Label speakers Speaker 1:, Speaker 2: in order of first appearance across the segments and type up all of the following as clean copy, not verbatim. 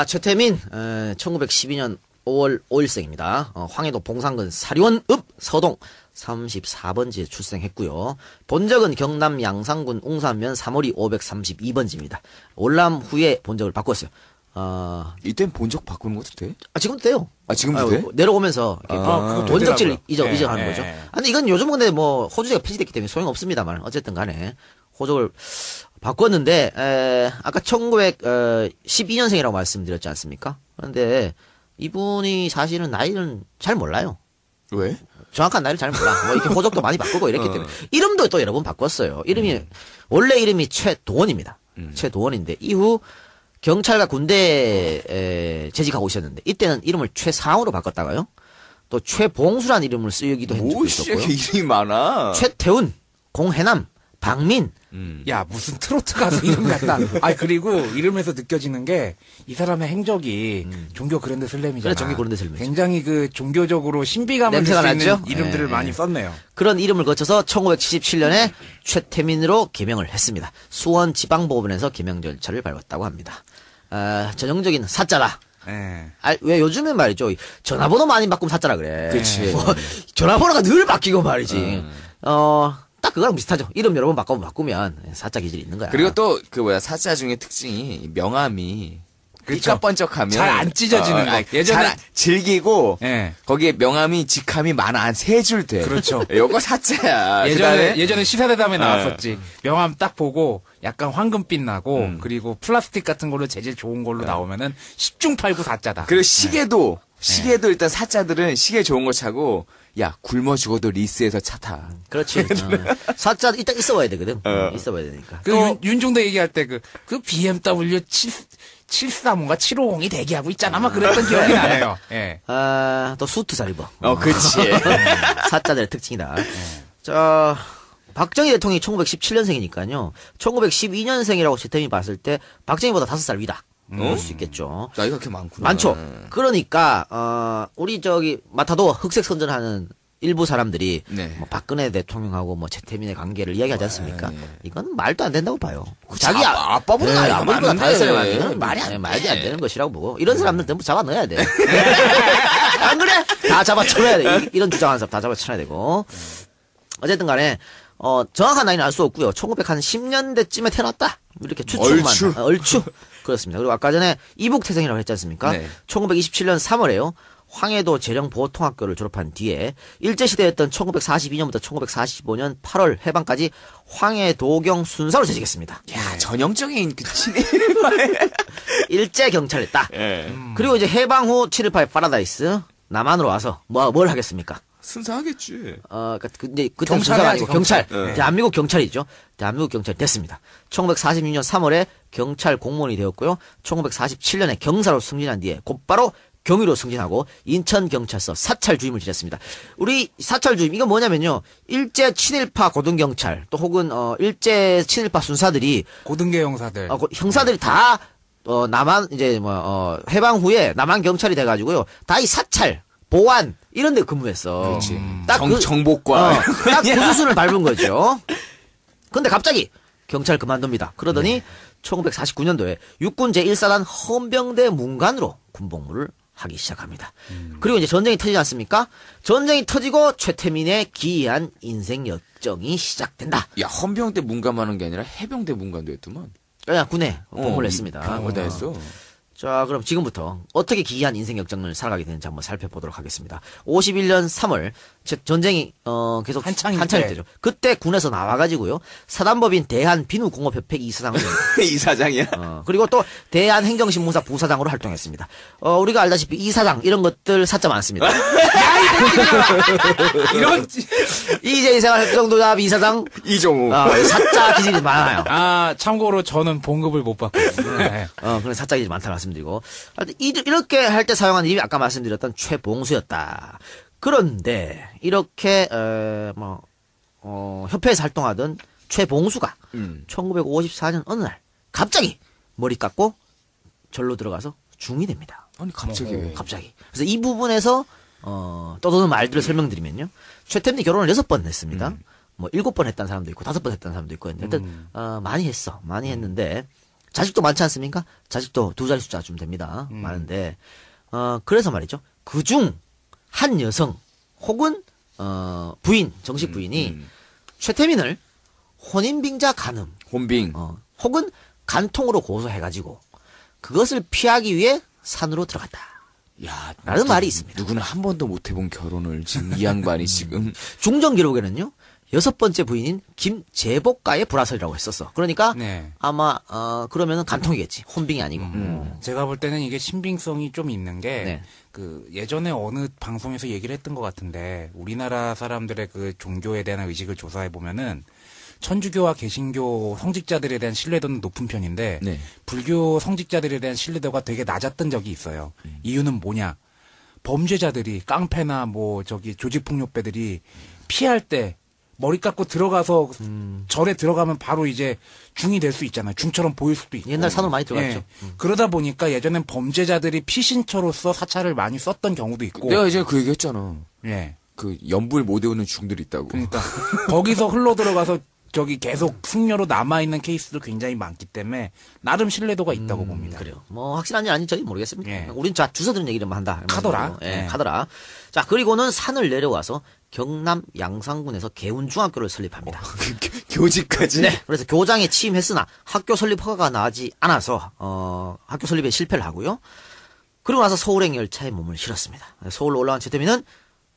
Speaker 1: 최태민, 1912년 5월 5일생입니다. 황해도 봉산군 사리원 읍 서동 34번지에 출생했고요. 본적은 경남 양산군 웅산면 3월이 532번지입니다. 올람 후에 본적을 바꿨어요.
Speaker 2: 이땐 본적 바꾸는 것도 돼?
Speaker 1: 지금도 돼요.
Speaker 2: 지금도 돼?
Speaker 1: 내려오면서 본적지를
Speaker 2: 되더라고요.
Speaker 1: 이전하는 거죠. 근데 이건 요즘 근데 뭐 호주제가 폐지됐기 때문에 소용 없습니다만 어쨌든 간에 호적을 바꿨는데 아까 1912년생이라고 말씀드렸지 않습니까? 그런데 이분이 사실은 나이는 잘 몰라요.
Speaker 2: 왜?
Speaker 1: 정확한 나이를 잘 몰라. 뭐 이렇게 호적도 많이 바꾸고 이랬기 때문에 이름도 또 여러 번 바꿨어요. 원래 이름이 최도원입니다. 최도원인데 이후 경찰과 군대에 재직하고 있었는데 이때는 이름을 최상으로 바꿨다가요. 또 최봉수라는 이름을 쓰기도 한 적도 있었고요.
Speaker 2: 이름이 많아.
Speaker 1: 최태훈, 공해남, 박민.
Speaker 3: 야, 무슨 트로트 가수 이름 같다. 그리고 이름에서 느껴지는 게 이 사람의 행적이 종교 그랜드 슬램이잖아.
Speaker 1: 그래, 종교 그랜드 슬램이죠.
Speaker 3: 굉장히 그 종교적으로 신비감을 줄
Speaker 1: 냄새가
Speaker 3: 수 있는
Speaker 1: 나죠?
Speaker 3: 이름들을 많이 썼네요.
Speaker 1: 그런 이름을 거쳐서 1977년에 최태민으로 개명을 했습니다. 수원지방법원에서 개명 절차를 밟았다고 합니다. 전형적인 사자다. 왜 요즘엔 말이죠. 전화번호 많이 바꾸면 사자라 그래.
Speaker 2: 그치.
Speaker 1: 전화번호가 늘 바뀌고 말이지. 딱 그거랑 비슷하죠. 이름 여러 번 바꾸면 사자 기질이 있는 거야.
Speaker 2: 그리고 또 사자 중에 특징이 명함이 삐까번쩍하면
Speaker 3: 잘 안 찢어지는 거.
Speaker 2: 예전에 잘 즐기고
Speaker 3: 예.
Speaker 2: 거기에 명함이 직함이 많아 한 3줄 돼.
Speaker 3: 그렇죠.
Speaker 2: 요거 사자야.
Speaker 3: 예전에 시사대담에 나왔었지. 명함 딱 보고 약간 황금빛 나고 그리고 플라스틱 같은 걸로 재질 좋은 걸로 나오면은 10중 8구 사자다.
Speaker 2: 그리고 시계도 일단 사자들은 시계 좋은 거 차고 야 굶어 죽어도 리스에서 차 타.
Speaker 1: 그렇지. 사자 일단 있어봐야 되거든. 있어봐야 되니까.
Speaker 3: 윤종대 얘기할 때 그 BMW 73인가 750이 대기하고 있잖아. 막 그랬던 기억이 나네요. 예.
Speaker 1: 또 수트 잘 입어.
Speaker 2: 그치.
Speaker 1: 사자들의 특징이다. 자, 박정희 대통령이 1917년생이니까요. 1912년생이라고 최태민이 봤을 때 박정희보다 5살 위다. 그럴 수 있겠죠.
Speaker 2: 나이가 그렇게 많구나.
Speaker 1: 많죠. 그러니까 우리 마타도 흑색 선전하는 일부 사람들이 뭐 박근혜 대통령하고 뭐 최태민의 관계를 이야기하지 않습니까? 이건 말도 안 된다고 봐요. 자기
Speaker 2: 아빠보다 나이가
Speaker 1: 아버지보다
Speaker 2: 많은데
Speaker 1: 5살 많으면 말이 안 되는 것이라고 보고 이런 사람들 전부 잡아 넣어야 돼. 안 그래? 다 잡아 쳐야 돼. 이런 주장하는 사람 다 잡아 쳐야 되고. 어쨌든 간에 정확한 나이는 알 수 없고요. 1910년대쯤에 태어났다. 이렇게 추측만. 얼추. 그렇습니다. 그리고 아까 전에 이북태생이라고 했지 않습니까? 1927년 3월에요. 황해도 재령보통학교를 졸업한 뒤에 일제시대였던 1942년부터 1945년 8월 해방까지 황해도경 순사로 재직했습니다.
Speaker 2: 야, 전형적인 그 친일.
Speaker 1: 일제경찰했다. 그리고 이제 해방 후 7.18 파라다이스 남한으로 와서 뭘 하겠습니까?
Speaker 2: 순사하겠지.
Speaker 1: 이제 그때 순사가 아니고 경찰. 대한민국 경찰이죠. 대한민국 경찰 됐습니다. 1946년 3월에 경찰 공무원이 되었고요. 1947년에 경사로 승진한 뒤에 곧바로 경위로 승진하고 인천경찰서 사찰주임을 지냈습니다. 우리 사찰주임 이건 뭐냐면요. 일제 친일파 고등경찰 또 혹은 일제 친일파 순사들이
Speaker 3: 고등계 형사들
Speaker 1: 형사들이 다 남한 이제 해방 후에 남한 경찰이 돼가지고요. 다 이 사찰 보안 이런 데 근무했어.
Speaker 2: 그렇지.
Speaker 1: 딱
Speaker 2: 정보과
Speaker 1: 딱 그 수순을 밟은 거죠. 근데 갑자기 경찰 그만둡니다. 그러더니 1949년도에 육군 제1사단 헌병대 문관으로 군복무를 하기 시작합니다. 그리고 이제 전쟁이 터지지 않습니까? 전쟁이 터지고 최태민의 기이한 인생 역정이 시작된다.
Speaker 2: 야, 헌병대 문감하는 게 아니라 해병대 문감도 했더만.
Speaker 1: 그냥 군에 복무를 했습니다.
Speaker 2: 다 했어.
Speaker 1: 자, 그럼 지금부터 어떻게 기이한 인생 역정을 살아가게 되는지 한번 살펴보도록 하겠습니다. 51년 3월 전쟁이 계속 한창일 때죠. 그때 군에서 나와가지고요. 사단법인 대한비누공업협회 이사장을
Speaker 2: 이사장이야.
Speaker 1: 그리고 또 대한행정신문사 부사장으로 활동했습니다. 우리가 알다시피 이사장 이런 것들 사자 많습니다.
Speaker 3: 이런
Speaker 1: 이재희 생활협정도잡 이사장
Speaker 2: 이종우
Speaker 1: 사자 기질이 많아요.
Speaker 3: 참고로 저는 봉급을 못 받거든요.
Speaker 1: 그런 사자 기질이 많다고 말씀드리고 이렇게 할 때 사용한 이름이 아까 말씀드렸던 최봉수였다. 그런데 이렇게 협회에서 활동하던 최봉수가 1954년 어느 날 갑자기 머리 깎고 절로 들어가서 중이 됩니다.
Speaker 2: 아니 갑자기.
Speaker 1: 그래서 이 부분에서 떠도는 말들을 설명드리면요. 최태민이 결혼을 6번 했습니다. 뭐 7번 했다는 사람도 있고 5번 했다는 사람도 있고 했는데 일단 많이 했는데 자식도 많지 않습니까? 자식도 두 자리 숫자쯤 됩니다. 많은데, 그래서 말이죠. 그중 한 여성 혹은 부인, 정식 부인이 최태민을 혼인빙자 간음,
Speaker 2: 혼빙.
Speaker 1: 혹은 간통으로 고소해가지고 그것을 피하기 위해 산으로 들어갔다.
Speaker 2: 야,
Speaker 1: 라는 말이 있습니다.
Speaker 2: 누구는 한 번도 못 해본 결혼을 지금 이 양반이 지금.
Speaker 1: 중정 기록에는요. 6번째 부인인 김재복가의 불화설이라고 했었어. 그러니까
Speaker 3: 네.
Speaker 1: 아마 그러면은 간통이겠지. 혼빙이 아니고.
Speaker 3: 제가 볼 때는 이게 신빙성이 좀 있는 게,
Speaker 1: 네.
Speaker 3: 그, 예전에 어느 방송에서 얘기를 했던 것 같은데, 우리나라 사람들의 그 종교에 대한 의식을 조사해 보면은, 천주교와 개신교 성직자들에 대한 신뢰도는 높은 편인데,
Speaker 2: 네.
Speaker 3: 불교 성직자들에 대한 신뢰도가 되게 낮았던 적이 있어요. 이유는 뭐냐? 범죄자들이, 깡패나 조직폭력배들이 피할 때, 머리 깎고 들어가서 절에 들어가면 바로 이제 중이 될 수 있잖아요. 중처럼 보일 수도 있고.
Speaker 1: 옛날 산으로 많이 들어갔죠.
Speaker 3: 예. 그러다 보니까 예전엔 범죄자들이 피신처로서 사찰을 많이 썼던 경우도 있고.
Speaker 2: 내가 이제 그 얘기 했잖아.
Speaker 3: 예.
Speaker 2: 그 연불 못 외우는 중들이 있다고.
Speaker 3: 그러니까 거기서 흘러 들어가서 저기 계속 승려로 남아 있는 케이스도 굉장히 많기 때문에 나름 신뢰도가 있다고 봅니다.
Speaker 1: 그래요. 뭐 확실한지 아닌지 모르겠습니다.
Speaker 3: 예.
Speaker 1: 우린 주워 들은 얘기만 한다.
Speaker 3: 카더라.
Speaker 1: 예,
Speaker 3: 예.
Speaker 1: 카더라. 자, 그리고는 산을 내려와서 경남 양산군에서 개운중학교를 설립합니다.
Speaker 2: 교직까지.
Speaker 1: 네. 그래서 교장에 취임했으나 학교 설립 허가가 나지 않아서 학교 설립에 실패를 하고요. 그리고 나서 서울행 열차에 몸을 실었습니다. 서울로 올라온 최태민은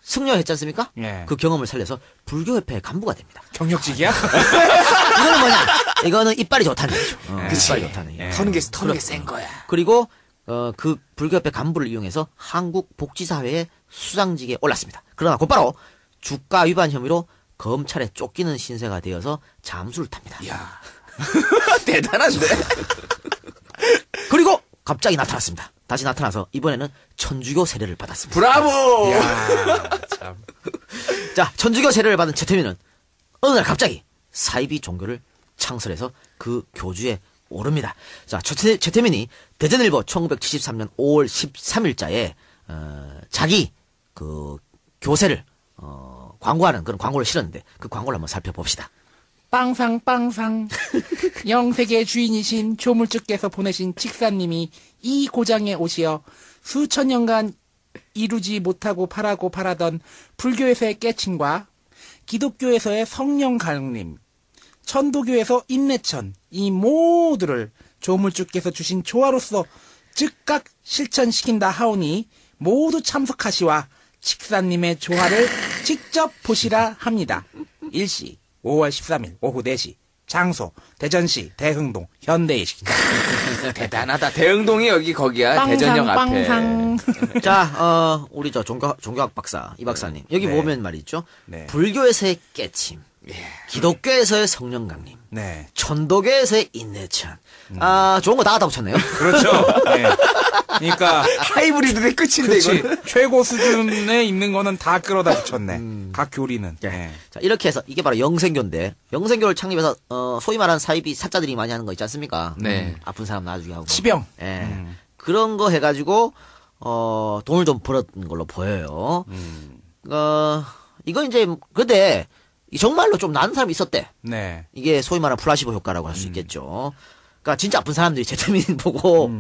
Speaker 1: 승려했지 않습니까?
Speaker 3: 예.
Speaker 1: 그 경험을 살려서 불교협회 간부가 됩니다.
Speaker 3: 경력직이야?
Speaker 1: 이거는 뭐냐? 이거는 이빨이 좋다는 얘기죠. 이빨이 좋다는 얘기.
Speaker 3: 예.
Speaker 2: 터는 게 센 거야.
Speaker 1: 그리고 그 불교협회 간부를 이용해서 한국복지사회의 수장직에 올랐습니다. 그러나 곧바로 주가 위반 혐의로 검찰에 쫓기는 신세가 되어서 잠수를 탑니다.
Speaker 2: 야 대단한데?
Speaker 1: 그리고 갑자기 나타났습니다. 다시 나타나서 이번에는 천주교 세례를 받았습니다.
Speaker 2: 브라보!
Speaker 3: 야, 참.
Speaker 1: 자, 천주교 세례를 받은 최태민은 어느 날 갑자기 사이비 종교를 창설해서 그 교주에 오릅니다. 자, 최태민이 대전일보 1973년 5월 13일자에 자기 그 교세를 광고하는 그런 광고를 실었는데 그 광고를 한번 살펴봅시다.
Speaker 3: 빵상 영세계 주인이신 조물주께서 보내신 칙사님이 이 고장에 오시어 수천 년간 이루지 못하고 바라던 불교에서의 깨침과 기독교에서의 성령 강림, 천도교에서 인내천, 이 모두를 조물주께서 주신 조화로서 즉각 실천시킨다 하오니 모두 참석하시와 칙사님의 조화를 직접 보시라 합니다. 일시 5월 13일 오후 4시 장소 대전시 대흥동 현대의식.
Speaker 2: 대단하다. 대흥동이 여기 거기야. 대전역 앞에.
Speaker 1: 자, 우리 종교학 박사 이 박사님 여기
Speaker 3: 네.
Speaker 1: 보면 말이죠.
Speaker 3: 네.
Speaker 1: 불교에서의 깨침, 기독교에서의 성령 강림,
Speaker 3: 네.
Speaker 1: 천도교에서의 인내천. 좋은 거 다 갖다 붙였네요.
Speaker 3: 그렇죠. 네. 그러니까
Speaker 2: 하이브리드의 끝인데
Speaker 3: 그렇지.
Speaker 2: 이건.
Speaker 3: 최고 수준에 있는 거는 다 끌어다 붙였네. 각 교리는. 네.
Speaker 1: 자, 이렇게 해서 이게 바로 영생교인데 영생교를 창립해서 소위 말하는 사이비 사자들이 많이 하는 거 있지 않습니까?
Speaker 2: 네.
Speaker 1: 아픈 사람 놔주기 하고.
Speaker 3: 치병.
Speaker 1: 예. 그런 거 해가지고 돈을 좀 벌었던 걸로 보여요. 이거 이제 근데 정말로 좀 나은 사람이 있었대.
Speaker 3: 네.
Speaker 1: 이게 소위 말하는 플라시보 효과라고 할 수 있겠죠. 그러니까 진짜 아픈 사람들이 최태민 보고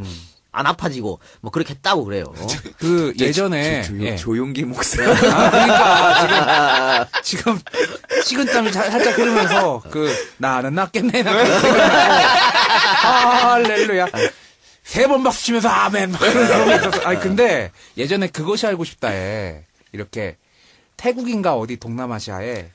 Speaker 1: 안 아파지고 뭐 그렇게 했다고 그래요.
Speaker 3: 그 예전에 예.
Speaker 2: 조용기 목사.
Speaker 3: 그러니까 지금 식은땀이 살짝 흐르면서 나는 낫겠네. 할렐루야. 3번 박수 치면서 아멘. 막 그런 게 있었어. 아니 근데 예전에 그것이 알고 싶다에 이렇게 태국인가 어디 동남아시아에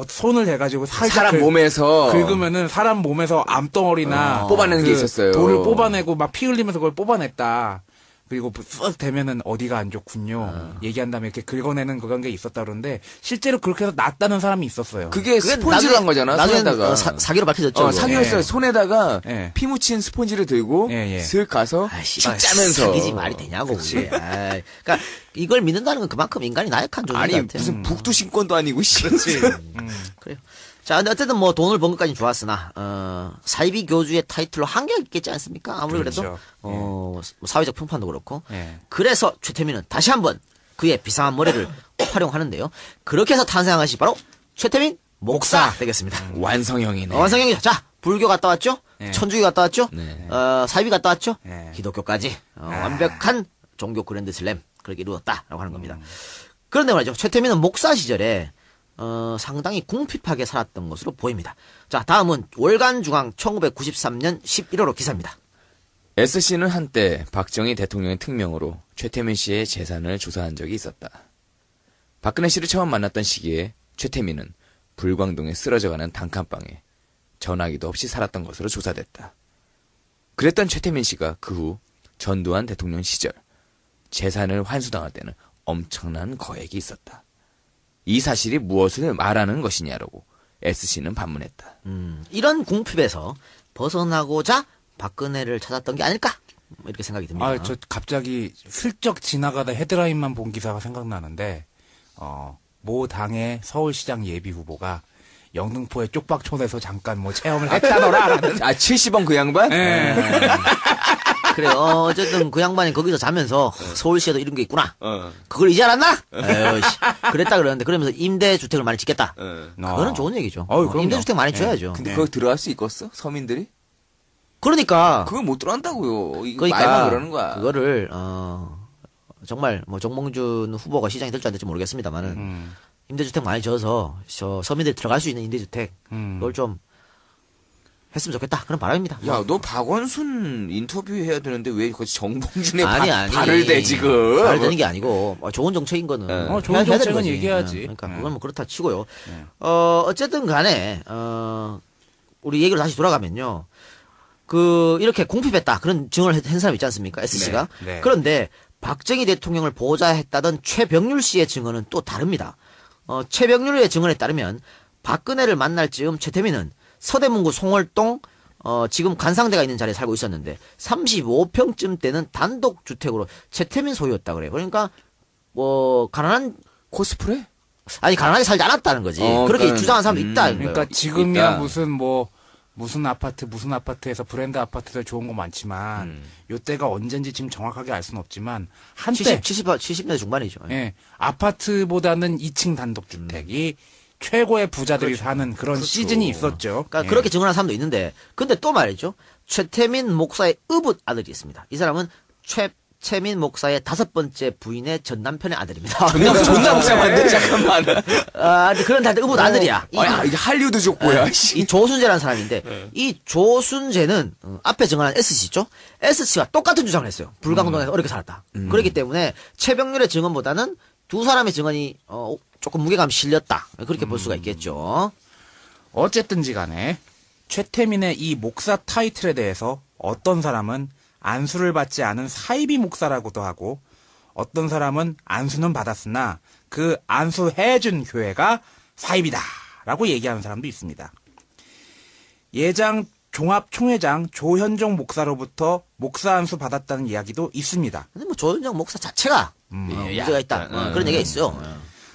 Speaker 3: 손을 대가지고 살짝
Speaker 2: 사람 몸에서
Speaker 3: 긁으면은 사람 몸에서 암덩어리나
Speaker 2: 뽑아내는 게 있었어요.
Speaker 3: 돌을 뽑아내고 막 피 흘리면서 그걸 뽑아냈다. 그리고 쓱 되면은 어디가 안 좋군요. 얘기한 다음에 이렇게 긁어내는 그런 게 있었다 그러는데 실제로 그렇게 해서 낫다는 사람이 있었어요.
Speaker 2: 그게 스폰지를 한 거잖아.
Speaker 1: 나중에
Speaker 2: 손에다가.
Speaker 1: 사기로 밝혀졌죠. 그거.
Speaker 2: 사기였어요.
Speaker 3: 예.
Speaker 2: 손에다가
Speaker 3: 예.
Speaker 2: 피 묻힌 스폰지를 들고
Speaker 3: 예.
Speaker 2: 슥 가서
Speaker 1: 씨발,
Speaker 2: 씩 짜면서.
Speaker 1: 사기지 말이 되냐고. 그게. 아이, 그러니까 이걸 믿는다는 건 그만큼 인간이 나약한 존재인
Speaker 2: 아니
Speaker 1: 것 같아요.
Speaker 2: 무슨 북두 신권도 아니고 씨.
Speaker 1: 그래요. 자, 근데 어쨌든 뭐 돈을 번 것까지는 좋았으나 사이비 교주의 타이틀로 한계가 있겠지 않습니까? 아무리
Speaker 3: 그렇죠.
Speaker 1: 그래도 뭐 사회적 평판도 그렇고.
Speaker 3: 예.
Speaker 1: 그래서 최태민은 다시 한번 그의 비상한 머리를 활용하는데요. 그렇게 해서 탄생한 것이 바로 최태민 목사 되겠습니다.
Speaker 2: 완성형이네.
Speaker 1: 완성형이죠. 자, 불교 갔다 왔죠?
Speaker 3: 네.
Speaker 1: 천주교 갔다 왔죠?
Speaker 2: 네.
Speaker 1: 사이비 갔다 왔죠?
Speaker 3: 네.
Speaker 1: 기독교까지 완벽한 종교 그랜드 슬램 그렇게 이루었다라고 하는 겁니다. 그런데 말이죠. 최태민은 목사 시절에 상당히 궁핍하게 살았던 것으로 보입니다. 자, 다음은 월간중앙 1993년 11월호 기사입니다.
Speaker 2: S씨는 한때 박정희 대통령의 특명으로 최태민 씨의 재산을 조사한 적이 있었다. 박근혜 씨를 처음 만났던 시기에 최태민은 불광동에 쓰러져가는 단칸방에 전화기도 없이 살았던 것으로 조사됐다. 그랬던 최태민 씨가 그 후 전두환 대통령 시절 재산을 환수당할 때는 엄청난 거액이 있었다. 이 사실이 무엇을 말하는 것이냐라고 S씨는 반문했다.
Speaker 1: 이런 궁핍에서 벗어나고자 박근혜를 찾았던 게 아닐까? 이렇게 생각이 듭니다.
Speaker 3: 아, 저 갑자기 슬쩍 지나가다 헤드라인만 본 기사가 생각나는데, 모 당의 서울시장 예비 후보가 영등포의 쪽박촌에서 잠깐 뭐 체험을 했다더라라는.
Speaker 2: 70원 그 양반?
Speaker 3: 네.
Speaker 1: 그래요. 어쨌든 그 양반이 거기서 자면서 서울시에도 이런 게 있구나. 그걸 이제 알았나? 에휴, 씨. 그랬다 그러는데 그러면서 임대주택을 많이 짓겠다. 그거는 좋은 얘기죠.
Speaker 3: 그럼요.
Speaker 1: 임대주택 많이 줘야죠.
Speaker 2: 근데 거기 들어갈 수 있겠어? 서민들이?
Speaker 1: 그러니까
Speaker 2: 그걸 못 들어간다고요. 이거
Speaker 1: 그러니까
Speaker 2: 말만 그러는 거야.
Speaker 1: 그거를 정말 뭐 정몽준 후보가 시장이 될지 안 될지 모르겠습니다만은 임대주택 많이 줘서 서민들이 들어갈 수 있는 임대주택 그걸 좀 했으면 좋겠다. 그런 바람입니다.
Speaker 2: 야, 너 박원순 인터뷰 해야 되는데 왜 거기 정봉준의
Speaker 1: 아니.
Speaker 2: 발을 대 지금?
Speaker 1: 발을 대는 게 아니고 좋은 정책인 거는
Speaker 3: 좋은
Speaker 1: 해야 되는
Speaker 3: 정책은
Speaker 1: 거지.
Speaker 3: 얘기해야지.
Speaker 1: 그러니까 그건 뭐 그렇다 치고요. 어쨌든 간에 우리 얘기로 다시 돌아가면요. 이렇게 공핍했다. 그런 증언을 한 사람 있지 않습니까? S씨가.
Speaker 3: 네, 네.
Speaker 1: 그런데 박정희 대통령을 보좌했다던 최병률 씨의 증언은 또 다릅니다. 최병률의 증언에 따르면 박근혜를 만날 즈음 최태민은 서대문구 송월동 지금 관상대가 있는 자리에 살고 있었는데 35평쯤 되는 단독주택으로 최태민 소유였다 그래요. 그러니까 뭐 가난한
Speaker 2: 코스프레?
Speaker 1: 아니 가난하게 살지 않았다는 거지. 그렇게
Speaker 2: 그러니까,
Speaker 1: 주장한 사람도 있다는 거예요.
Speaker 3: 그러니까 지금이야
Speaker 2: 있다.
Speaker 3: 무슨 아파트에서 브랜드 아파트들 좋은 거 많지만 요때가 언젠지 지금 정확하게 알 수는 없지만 한때
Speaker 1: 70대 중반이죠.
Speaker 3: 예, 아파트보다는 2층 단독주택이 최고의 부자들이 사는 그런 시즌이 있었죠.
Speaker 1: 그러니까
Speaker 3: 예.
Speaker 1: 그렇게 증언한 사람도 있는데, 근데 또 말이죠. 최태민 목사의 의붓 아들이 있습니다. 이 사람은 최민 목사의 5번째 부인의 전 남편의 아들입니다.
Speaker 2: 존나 복잡한데 잠깐만.
Speaker 1: 근데 그런 다들 의붓 아들이야.
Speaker 2: 이게 할리우드 족보야. 씨.
Speaker 1: 이 조순재라는 사람인데, 이 조순재는 앞에 증언한 S씨죠. S씨가 똑같은 주장을 했어요. 불광동에서 어렵게 살았다. 그렇기 때문에 최병률의 증언보다는 두 사람의 증언이 조금 무게감 실렸다. 그렇게 볼 수가 있겠죠.
Speaker 3: 어쨌든지 간에 최태민의 이 목사 타이틀에 대해서 어떤 사람은 안수를 받지 않은 사이비 목사라고도 하고 어떤 사람은 안수는 받았으나 그 안수해준 교회가 사이비다라고 얘기하는 사람도 있습니다. 예장 종합총회장 조현종 목사로부터 목사 안수 받았다는 이야기도 있습니다.
Speaker 1: 근데 뭐 조현정 목사 자체가 문제가 있다. 그런 얘기가 있어요.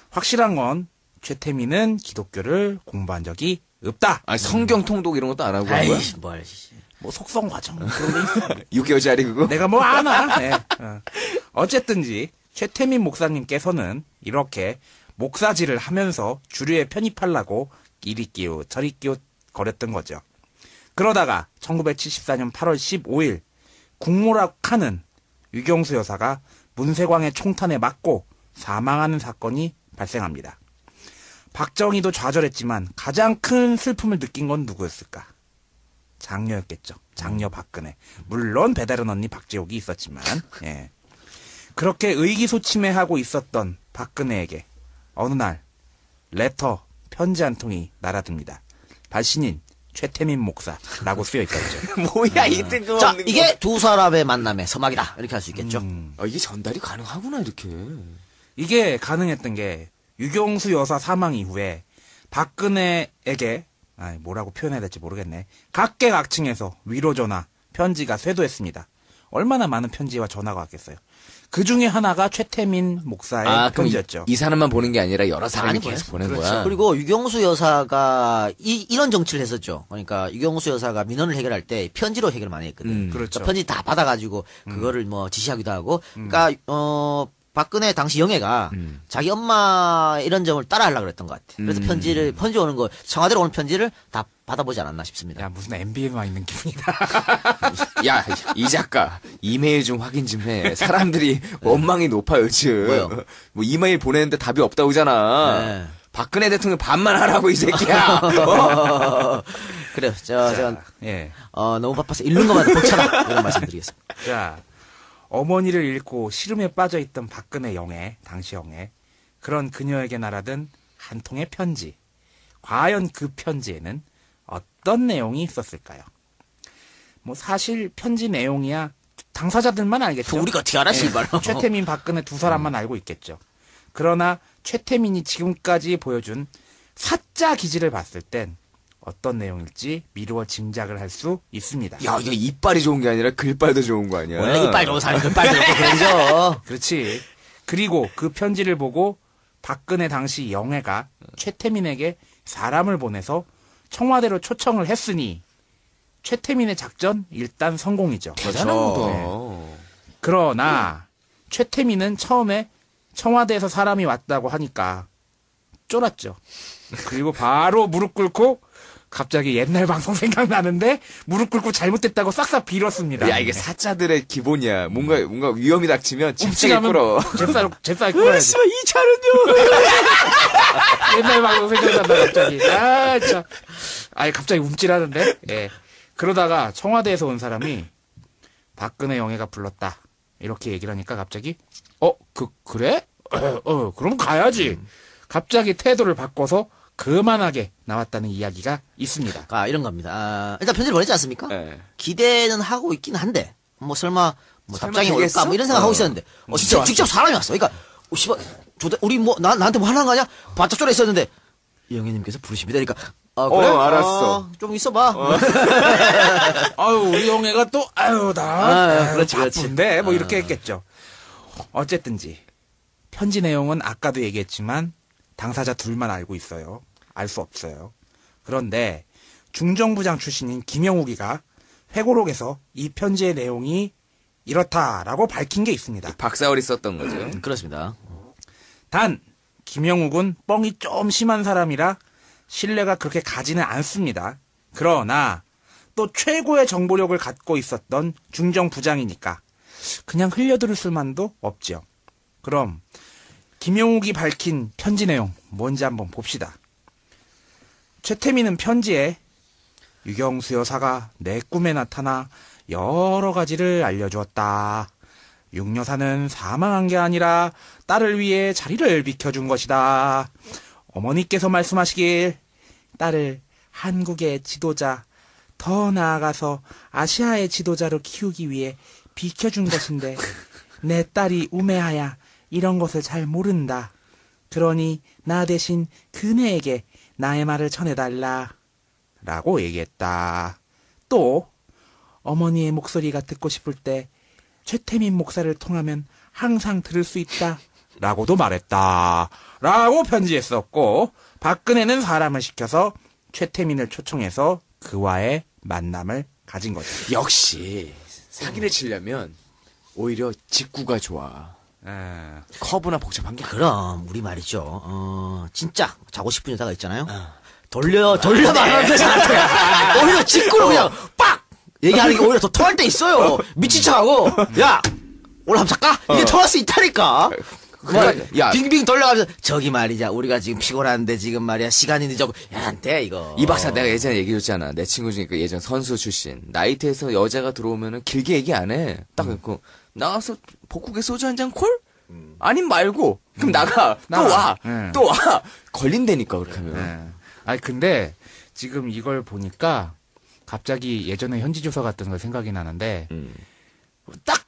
Speaker 3: 확실한 건 최태민은 기독교를 공부한 적이 없다.
Speaker 2: 아니, 성경 통독 이런 것도 안 하고 한 거야?
Speaker 1: 아이씨, 뭘.
Speaker 3: 뭐 속성 과정 그런 게 있어.
Speaker 2: 6개월짜리 그거?
Speaker 3: 내가 뭐 아나. 네. 어쨌든지 최태민 목사님께서는 이렇게 목사질을 하면서 주류에 편입하려고 이리 끼우 저리 끼우 거렸던 거죠. 그러다가 1974년 8월 15일 국모락하는 유경수 여사가 문세광의 총탄에 맞고 사망하는 사건이 발생합니다. 박정희도 좌절했지만 가장 큰 슬픔을 느낀 건 누구였을까? 장녀였겠죠. 장녀 박근혜. 물론 배다른 언니 박지옥이 있었지만 예. 그렇게 의기소침해하고 있었던 박근혜에게 어느 날 레터 편지 한 통이 날아듭니다. 발신인 최태민 목사라고 쓰여 있었죠.
Speaker 2: 뭐야, 이 뜬금없는
Speaker 1: 자,
Speaker 2: 거.
Speaker 1: 이게 두 사람의 만남의 서막이다. 이렇게 할 수 있겠죠.
Speaker 2: 이게 전달이 가능하구나, 이렇게.
Speaker 3: 이게 가능했던 게 유경수 여사 사망 이후에 박근혜에게 뭐라고 표현해야 될지 모르겠네. 각계각층에서 위로 전화, 편지가 쇄도했습니다. 얼마나 많은 편지와 전화가 왔겠어요. 그 중에 하나가 최태민 목사의
Speaker 2: 그럼
Speaker 3: 편지였죠.
Speaker 2: 이 사람만 보낸 게 아니라 여러 사람이
Speaker 1: 많이
Speaker 2: 계속 보낸
Speaker 3: 그렇죠.
Speaker 2: 거야.
Speaker 1: 그리고 유경수 여사가 이런 정치를 했었죠. 그러니까 유경수 여사가 민원을 해결할 때 편지로 해결을 많이 했거든.
Speaker 3: 그렇죠.
Speaker 1: 편지 다 받아가지고 그거를 뭐 지시하기도 하고. 그러니까 박근혜 당시 영애가 자기 엄마 이런 점을 따라하려고 그랬던 것 같아. 그래서 편지 오는 거, 청와대로 오는 편지를 다 받아보지 않았나 싶습니다.
Speaker 3: 야, 무슨 MB에만 있는 기분이다.
Speaker 2: 야, 이 작가, 이메일 좀 확인 좀 해. 사람들이 원망이 높아, 요즘.
Speaker 1: 뭐요?
Speaker 2: 뭐 이메일 보내는데 답이 없다 오잖아.
Speaker 1: 네.
Speaker 2: 박근혜 대통령 반만 하라고, 이 새끼야.
Speaker 1: 그래요. 제가,
Speaker 3: 예.
Speaker 1: 너무 바빠서 읽는 것만 벅차다. 이런 말씀 드리겠습니다.
Speaker 3: 자, 어머니를 잃고 시름에 빠져있던 박근혜 영애, 당시 영애. 그런 그녀에게 날아든 한 통의 편지. 과연 그 편지에는 어떤 내용이 있었을까요? 뭐 사실 편지 내용이야 당사자들만 알겠죠.
Speaker 1: 우리가 어떻게 알아, 씨발.
Speaker 3: 최태민, 박근혜 두 사람만 알고 있겠죠. 그러나 최태민이 지금까지 보여준 사자 기질을 봤을 땐 어떤 내용일지 미루어 짐작을 할 수 있습니다.
Speaker 2: 야, 이거 이빨이 좋은 게 아니라 글빨도 좋은 거 아니야?
Speaker 1: 원래 이빨 좋은 사람이 글빨 좋고 그러죠.
Speaker 3: 그렇지. 그리고 그 편지를 보고 박근혜 당시 영애가 최태민에게 사람을 보내서 청와대로 초청을 했으니 최태민의 작전 일단 성공이죠.
Speaker 2: 대단한
Speaker 3: 네. 그러나 최태민은 처음에 청와대에서 사람이 왔다고 하니까 쫄았죠. 그리고 바로 무릎 꿇고 갑자기 옛날 방송 생각나는데 무릎 꿇고 잘못됐다고 싹싹 빌었습니다.
Speaker 2: 야, 이게 사자들의 기본이야. 뭔가 위험이 닥치면 집중이
Speaker 3: 움찔하면
Speaker 2: 꿇어.
Speaker 3: 잽싸게 꿇어야지.
Speaker 2: 이 차는요?
Speaker 3: 옛날 방송 생각난다 갑자기. 아, 참. 아니 갑자기 움찔하는데. 예. 그러다가 청와대에서 온 사람이 박근혜 영애가 불렀다. 이렇게 얘기를 하니까 갑자기 그래? 그럼 가야지. 갑자기 태도를 바꿔서 그만하게 나왔다는 이야기가 있습니다.
Speaker 1: 이런 겁니다. 일단 편지를 보냈지 않습니까?
Speaker 2: 네.
Speaker 1: 기대는 하고 있긴 한데, 뭐 설마 답장이
Speaker 2: 되겠어?
Speaker 1: 올까? 뭐 이런 생각 하고 있었는데, 직접 사람이 왔어. 그러니까, 씨발, 우리 나한테 뭐 하는 거 아니야? 바짝 쫄아 있었는데, 영애님께서 부르십니다. 그러니까, 그래?
Speaker 2: 알았어.
Speaker 1: 좀 있어봐.
Speaker 3: 아유, 우리 영애가 또,
Speaker 1: 그렇지, 그렇지.
Speaker 3: 바쁜데, 뭐 이렇게 했겠죠. 어쨌든지, 편지 내용은 아까도 얘기했지만, 당사자 둘만 알고 있어요. 알 수 없어요. 그런데, 중정부장 출신인 김영욱이가 회고록에서 이 편지의 내용이 이렇다라고 밝힌 게 있습니다.
Speaker 2: 박사월이 썼던 거죠.
Speaker 1: 그렇습니다.
Speaker 3: 단, 김영욱은 뻥이 좀 심한 사람이라 신뢰가 그렇게 가지는 않습니다. 그러나 또 최고의 정보력을 갖고 있었던 중정부장이니까 그냥 흘려들을 수만도 없죠. 그럼 김영욱이 밝힌 편지 내용 뭔지 한번 봅시다. 최태민은 편지에 유경수 여사가 내 꿈에 나타나 여러 가지를 알려주었다. 육 여사는 사망한 게 아니라 딸을 위해 자리를 비켜준 것이다. 어머니께서 말씀하시길 딸을 한국의 지도자, 더 나아가서 아시아의 지도자로 키우기 위해 비켜준 것인데 내 딸이 우매하야 이런 것을 잘 모른다. 그러니 나 대신 그네에게 나의 말을 전해달라. 라고 얘기했다. 또 어머니의 목소리가 듣고 싶을 때 최태민 목사를 통하면 항상 들을 수 있다. 라고도 말했다. 라고 편지했었고 박근혜는 사람을 시켜서 최태민을 초청해서 그와의 만남을 가진 거죠.
Speaker 2: 역시 사기를 치려면 오히려 직구가 좋아. 커브나 복잡한 게
Speaker 1: 그럼 우리 말이죠. 진짜 자고 싶은 여자가 있잖아요. 돌려 말하는데 저한테 오히려 직구로 그냥 빡 얘기하는 게 오히려 더 통할 때 있어요. 미친 척하고 야 오늘 한번 잠까 이게 통할 수 있다니까.
Speaker 2: 야,
Speaker 1: 빙빙 돌려가면서 저기 말이자 우리가 지금 피곤한데 지금 말이야 시간이 늦어고 야 안 돼 이거.
Speaker 2: 이 박사 내가 예전에 얘기해줬잖아. 내 친구 중에 그 예전 선수 출신. 나이트에서 여자가 들어오면은 길게 얘기 안 해. 딱 그렇고 나와서 복국에 소주 한 잔 콜? 아님 말고. 그럼 나가. 또 와. 걸린다니까 그렇게 하면.
Speaker 3: 아니 근데 지금 이걸 보니까 갑자기 예전에 현지조사 같은 거 생각이 나는데 딱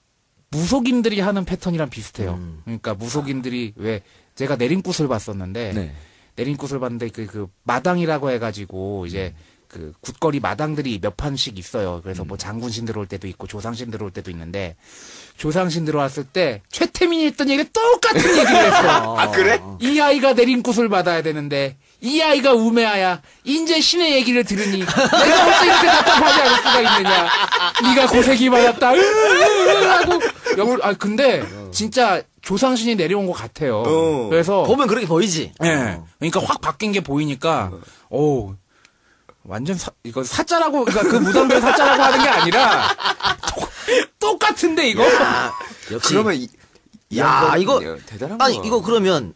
Speaker 3: 무속인들이 하는 패턴이랑 비슷해요. 그러니까 무속인들이 왜 제가 내림굿을 봤었는데
Speaker 2: 네.
Speaker 3: 내림굿을 봤는데 그 마당이라고 해가지고 이제 그 굿거리 마당들이 몇 판씩 있어요. 그래서 뭐 장군신 들어올 때도 있고 조상신 들어올 때도 있는데 조상신 들어왔을 때 최태민이 했던 얘기가 똑같은 얘기를 했어.
Speaker 2: 아 그래?
Speaker 3: 이 아이가 내림굿을 받아야 되는데 이 아이가 우매하야 인제 신의 얘기를 들으니 내가 어째 이렇게 답답하지 않을 수가 있느냐. 네가 고생이 많았다. 하고 근데 진짜 조상신이 내려온 것 같아요. 그래서
Speaker 1: 보면 그렇게 보이지.
Speaker 3: 예. 그러니까 확 바뀐 게 보이니까, 오, 완전 이거 사자라고, 그러니까 그 무당들 사자라고 하는 게 아니라, 똑같은데, 이거?
Speaker 1: 역시.
Speaker 2: 그러면
Speaker 1: 야, 이거,
Speaker 2: 대단한
Speaker 1: 아니,
Speaker 2: 거야.
Speaker 1: 이거 그러면,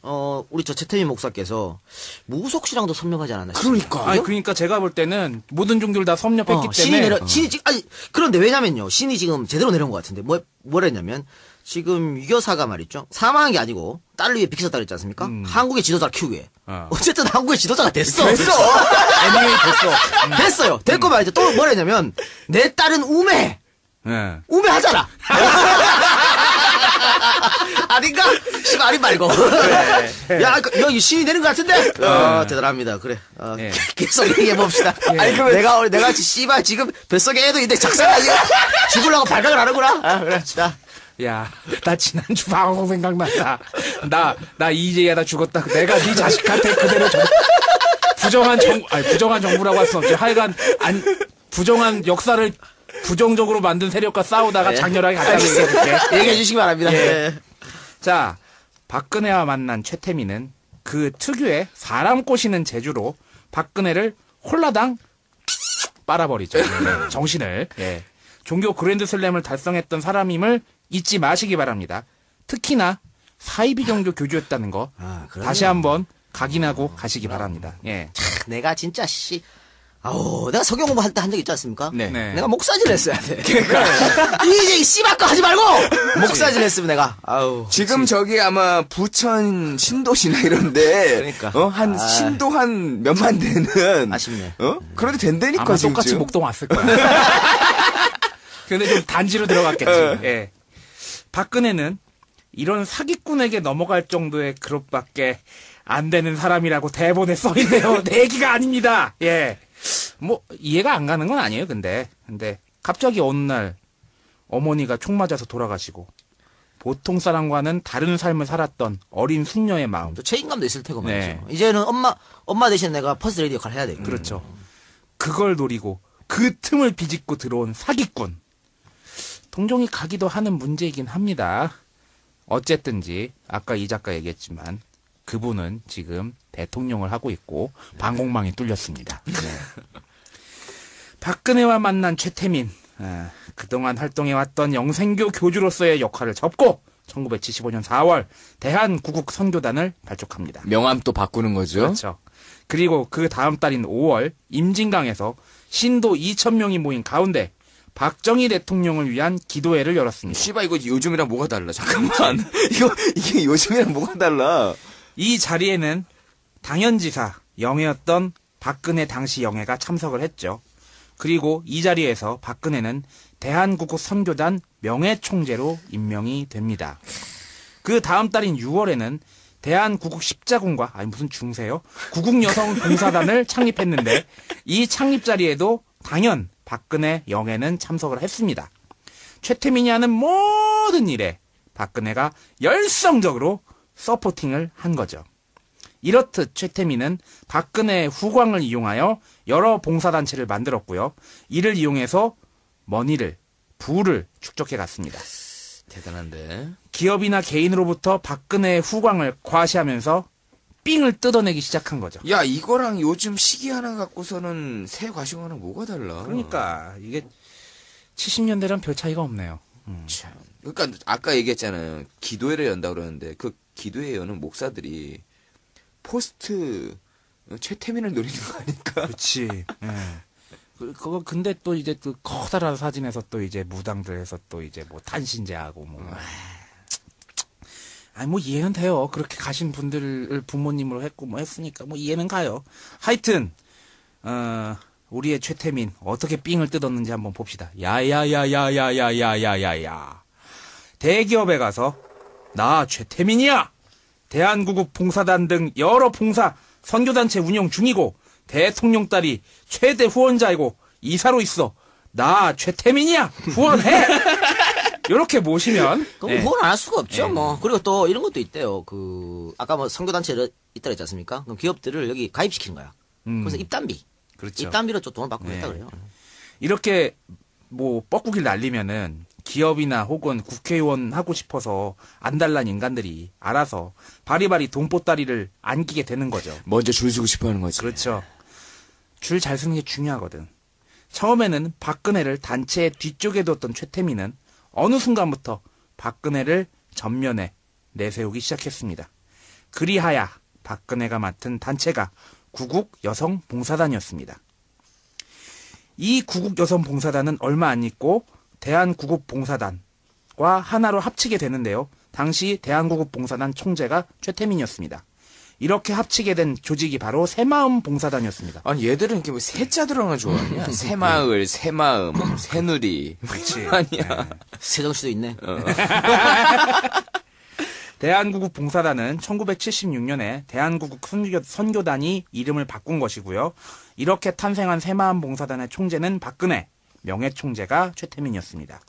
Speaker 1: 우리 저 최태민 목사께서 무속시랑도 섭렵하지 않았나 싶어요.
Speaker 3: 아니, 그러니까 제가 볼 때는 모든 종교를 다 섭렵했기
Speaker 1: 신이
Speaker 3: 때문에.
Speaker 1: 신이 지금, 아니, 그런데 왜냐면요. 신이 지금 제대로 내려온 것 같은데. 뭐라 했냐면, 지금 유교사가 말이죠. 사망한 게 아니고, 딸을 위해 빚었다 그랬지 않습니까? 한국의 지도자를 키우기 위해. 어쨌든 한국의 지도자가 됐어.
Speaker 3: 애니메이 됐어.
Speaker 1: 됐어요. 됐고 말이죠. 또 뭐라 했냐면, 내 딸은 우매.
Speaker 3: 예.
Speaker 1: 우매하잖아. 아닌가? 씨발, 아닌 말고. 야, 여기 신이 되는 것 같은데? 대단합니다. 그래.
Speaker 3: 예.
Speaker 1: 계속 얘기해봅시다.
Speaker 3: 예.
Speaker 1: 아니, 그러면 내가 씨발, 지금 뱃속에 애도 있는데 작살나지 죽으려고 발각을 하는구나? 그래. 자.
Speaker 3: 야, 나 지난주 방송 생각난다. 나 이제야 나 죽었다. 내가 네 자식한테 그대로 부정한 정부라고 할 수 없지. 하여간, 부정한 역사를 부정적으로 만든 세력과 싸우다가 장렬하게 갔다고 얘기해볼게.
Speaker 1: 얘기해 주시기 바랍니다.
Speaker 3: 예. 자, 박근혜와 만난 최태민은 그 특유의 사람 꼬시는 재주로 박근혜를 홀라당 빨아버리죠. 네, 정신을. 예. 종교 그랜드슬램을 달성했던 사람임을 잊지 마시기 바랍니다. 특히나 사이비 종교 교주였다는 거 다시 한번 각인하고 가시기 바랍니다. 예.
Speaker 1: 내가 진짜 내가 성경 공부할 때 한 적 있지 않습니까?
Speaker 2: 네.
Speaker 3: 네.
Speaker 1: 내가 목사질 했어야 돼. 그러니까. 이제 씨발 거 하지 말고! 목사질 했으면 내가,
Speaker 2: 지금 저기 아마 부천 신도시나 이런데
Speaker 1: 그러니까.
Speaker 2: 한 신도 한 몇만 대는
Speaker 1: 아쉽네.
Speaker 2: 그래도 된다니까
Speaker 3: 아마
Speaker 2: 지금.
Speaker 3: 똑같이 목동 왔을 거야. 근데 좀 단지로 들어갔겠지. 예. 박근혜는 이런 사기꾼에게 넘어갈 정도의 그릇밖에 안 되는 사람이라고 대본에 써있네요. 내 얘기가 아닙니다. 예. 뭐 이해가 안 가는 건 아니에요. 근데 갑자기 어느 날 어머니가 총 맞아서 돌아가시고 보통 사람과는 다른 삶을 살았던 어린 숙녀의 마음.
Speaker 1: 또 책임감도 있을 테고 말이죠.
Speaker 3: 네.
Speaker 1: 이제는 엄마 대신 내가 퍼스트 레디 역할을 해야 돼.
Speaker 3: 그렇죠. 그걸 노리고 그 틈을 비집고 들어온 사기꾼. 동정이 가기도 하는 문제이긴 합니다. 어쨌든지 아까 이 작가 얘기했지만 그분은 지금 대통령을 하고 있고 방공망이 뚫렸습니다. 네. 박근혜와 만난 최태민. 그동안 활동해왔던 영생교 교주로서의 역할을 접고 1975년 4월 대한구국선교단을 발족합니다.
Speaker 2: 명함 또 바꾸는 거죠.
Speaker 3: 그렇죠. 그리고 그 다음 달인 5월 임진강에서 신도 2,000명이 모인 가운데 박정희 대통령을 위한 기도회를 열었습니다.
Speaker 2: 씨발 이거 요즘이랑 뭐가 달라? 잠깐만. 이게 요즘이랑 뭐가 달라?
Speaker 3: 이 자리에는 당연지사 영예였던 박근혜 당시 영예가 참석을 했죠. 그리고 이 자리에서 박근혜는 대한구국 선교단 명예총재로 임명이 됩니다. 그 다음 달인 6월에는 대한구국 십자군과 무슨 중세요? 구국여성봉사단을 창립했는데 이 창립 자리에도 당연 박근혜 영예는 참석을 했습니다. 최태민이 하는 모든 일에 박근혜가 열성적으로 서포팅을 한 거죠. 이렇듯 최태민은 박근혜의 후광을 이용하여 여러 봉사단체를 만들었고요. 이를 이용해서 머니를, 부를 축적해 갔습니다.
Speaker 2: 대단한데.
Speaker 3: 기업이나 개인으로부터 박근혜의 후광을 과시하면서 삥을 뜯어내기 시작한 거죠.
Speaker 2: 야, 이거랑 요즘 시기 하나 갖고서는 새 과시하는 뭐가 달라?
Speaker 3: 그러니까 이게 70년대랑 별 차이가 없네요.
Speaker 2: 참. 그러니까 아까 얘기했잖아요. 기도회를 연다 그러는데 그 기도회 여는 목사들이 포스트 최태민을 노리는 거 아닐까?
Speaker 3: 그렇지. 예. 그거 근데 또 이제 그 커다란 사진에서 또 이제 무당들에서 또 이제 뭐 탄신제하고 뭐. 뭐 이해는 돼요. 그렇게 가신 분들을 부모님으로 했고 뭐 했으니까 뭐 이해는 가요. 하여튼 우리의 최태민 어떻게 삥을 뜯었는지 한번 봅시다. 야야야야야야야야야야. 대기업에 가서 나 최태민이야. 대한구국 봉사단 등 여러 봉사 선교단체 운영 중이고 대통령 딸이 최대 후원자이고 이사로 있어. 나 최태민이야. 후원해. 이렇게 모시면
Speaker 1: 그럼 후원 안 할 수가 없죠. 뭐 그리고 또 이런 것도 있대요. 아까 뭐 선교단체 있다 그랬지 않습니까? 그럼 기업들을 여기 가입시키는 거야. 그래서 입단비.
Speaker 3: 그렇죠.
Speaker 1: 입단비로 좀 돈을 받고 있다 그래요.
Speaker 3: 이렇게 뭐 뻐꾸기를 날리면은 기업이나 혹은 국회의원 하고 싶어서 안달난 인간들이 알아서 바리바리 돈보따리를 안기게 되는 거죠.
Speaker 2: 먼저 줄 서고 싶어 하는 거지.
Speaker 3: 그렇죠. 줄 잘 서는 게 중요하거든. 처음에는 박근혜를 단체의 뒤쪽에 뒀던 최태민은 어느 순간부터 박근혜를 전면에 내세우기 시작했습니다. 그리하여 박근혜가 맡은 단체가 구국여성봉사단이었습니다. 이 구국여성봉사단은 얼마 안 있고 대한구국봉사단과 하나로 합치게 되는데요. 당시 대한구국봉사단 총재가 최태민이었습니다. 이렇게 합치게 된 조직이 바로 새마음봉사단이었습니다.
Speaker 2: 아니 얘들은 이렇게 뭐 새자 들어간 거 좋아하냐? 새마을, 새마음, 새누리.
Speaker 3: 그렇지.
Speaker 2: 아니야.
Speaker 1: 세정씨도 있네.
Speaker 3: 대한구국봉사단은 1976년에 대한구국선교단이 이름을 바꾼 것이고요. 이렇게 탄생한 새마음봉사단의 총재는 박근혜, 명예총재가 최태민이었습니다.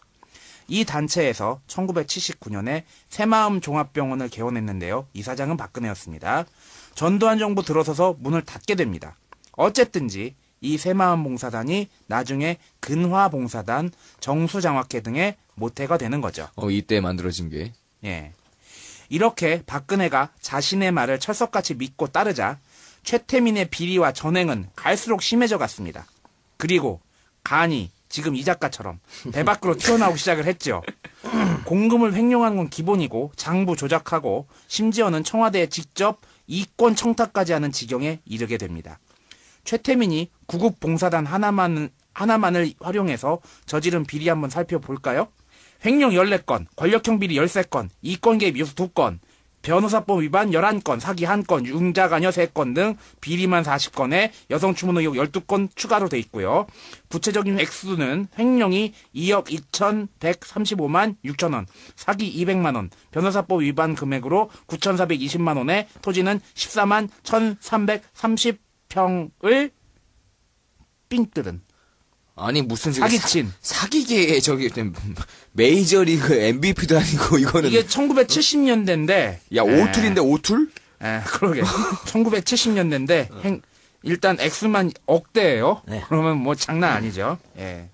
Speaker 3: 이 단체에서 1979년에 새마음종합병원을 개원했는데요. 이사장은 박근혜였습니다. 전두환 정부 들어서서 문을 닫게 됩니다. 어쨌든지 이 새마음봉사단이 나중에 근화봉사단, 정수장학회 등의 모태가 되는 거죠.
Speaker 2: 이때 만들어진 게.
Speaker 3: 예. 이렇게 박근혜가 자신의 말을 철석같이 믿고 따르자 최태민의 비리와 전횡은 갈수록 심해져 갔습니다. 그리고 간이 지금 이 작가처럼 배 밖으로 튀어나오기 시작을 했죠. 공금을 횡령하는 건 기본이고 장부 조작하고 심지어는 청와대에 직접 이권 청탁까지 하는 지경에 이르게 됩니다. 최태민이 구국봉사단 하나만을 활용해서 저지른 비리 한번 살펴볼까요? 횡령 14건, 권력형 비리 13건, 이권 개입 2건, 변호사법 위반 11건, 사기 1건, 융자간여 3건 등 비리만 40건에 여성 추문 의혹 12건 추가로 돼 있고요. 구체적인 액수는 횡령이 2억 2,135만 6천 원, 사기 200만 원, 변호사법 위반 금액으로 9,420만 원에 토지는 14만 1,330평을 삥뜯은
Speaker 2: 아니 무슨
Speaker 3: 사기친.
Speaker 2: 사기계의 저기 메이저리그 MVP도 아니고 이거는
Speaker 3: 이게 1970년대인데
Speaker 2: 야 오툴인데 오툴?
Speaker 3: 그러게 1970년대인데 일단 액수만 억대예요.
Speaker 1: 네.
Speaker 3: 그러면 뭐 장난 아니죠. 예.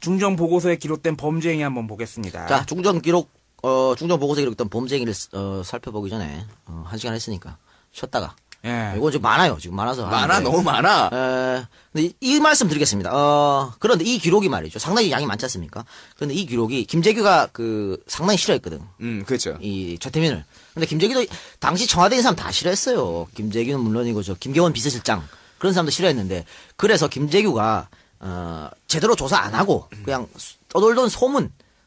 Speaker 3: 중정 보고서에 기록된 범죄 행위 한번 보겠습니다.
Speaker 1: 자, 중정 보고서에 기록했던 범죄 행위를 살펴보기 전에 1시간 했으니까 쉬었다가
Speaker 3: 예.
Speaker 1: 이거 지금 많아요. 지금 많아서
Speaker 2: 많아
Speaker 1: 하는데.
Speaker 2: 너무 많아.
Speaker 1: 근데 이 말씀 드리겠습니다. 그런데 이 기록이 말이죠. 상당히 양이 많지 않습니까? 그런데 이 기록이 김재규가 상당히 싫어했거든.
Speaker 2: 그렇죠.
Speaker 1: 이 최태민을. 근데 김재규도 당시 청와대 있는 사람 다 싫어했어요. 김재규는 물론이고 김경원 비서실장 그런 사람도 싫어했는데 그래서 김재규가 제대로 조사 안 하고 그냥 떠돌던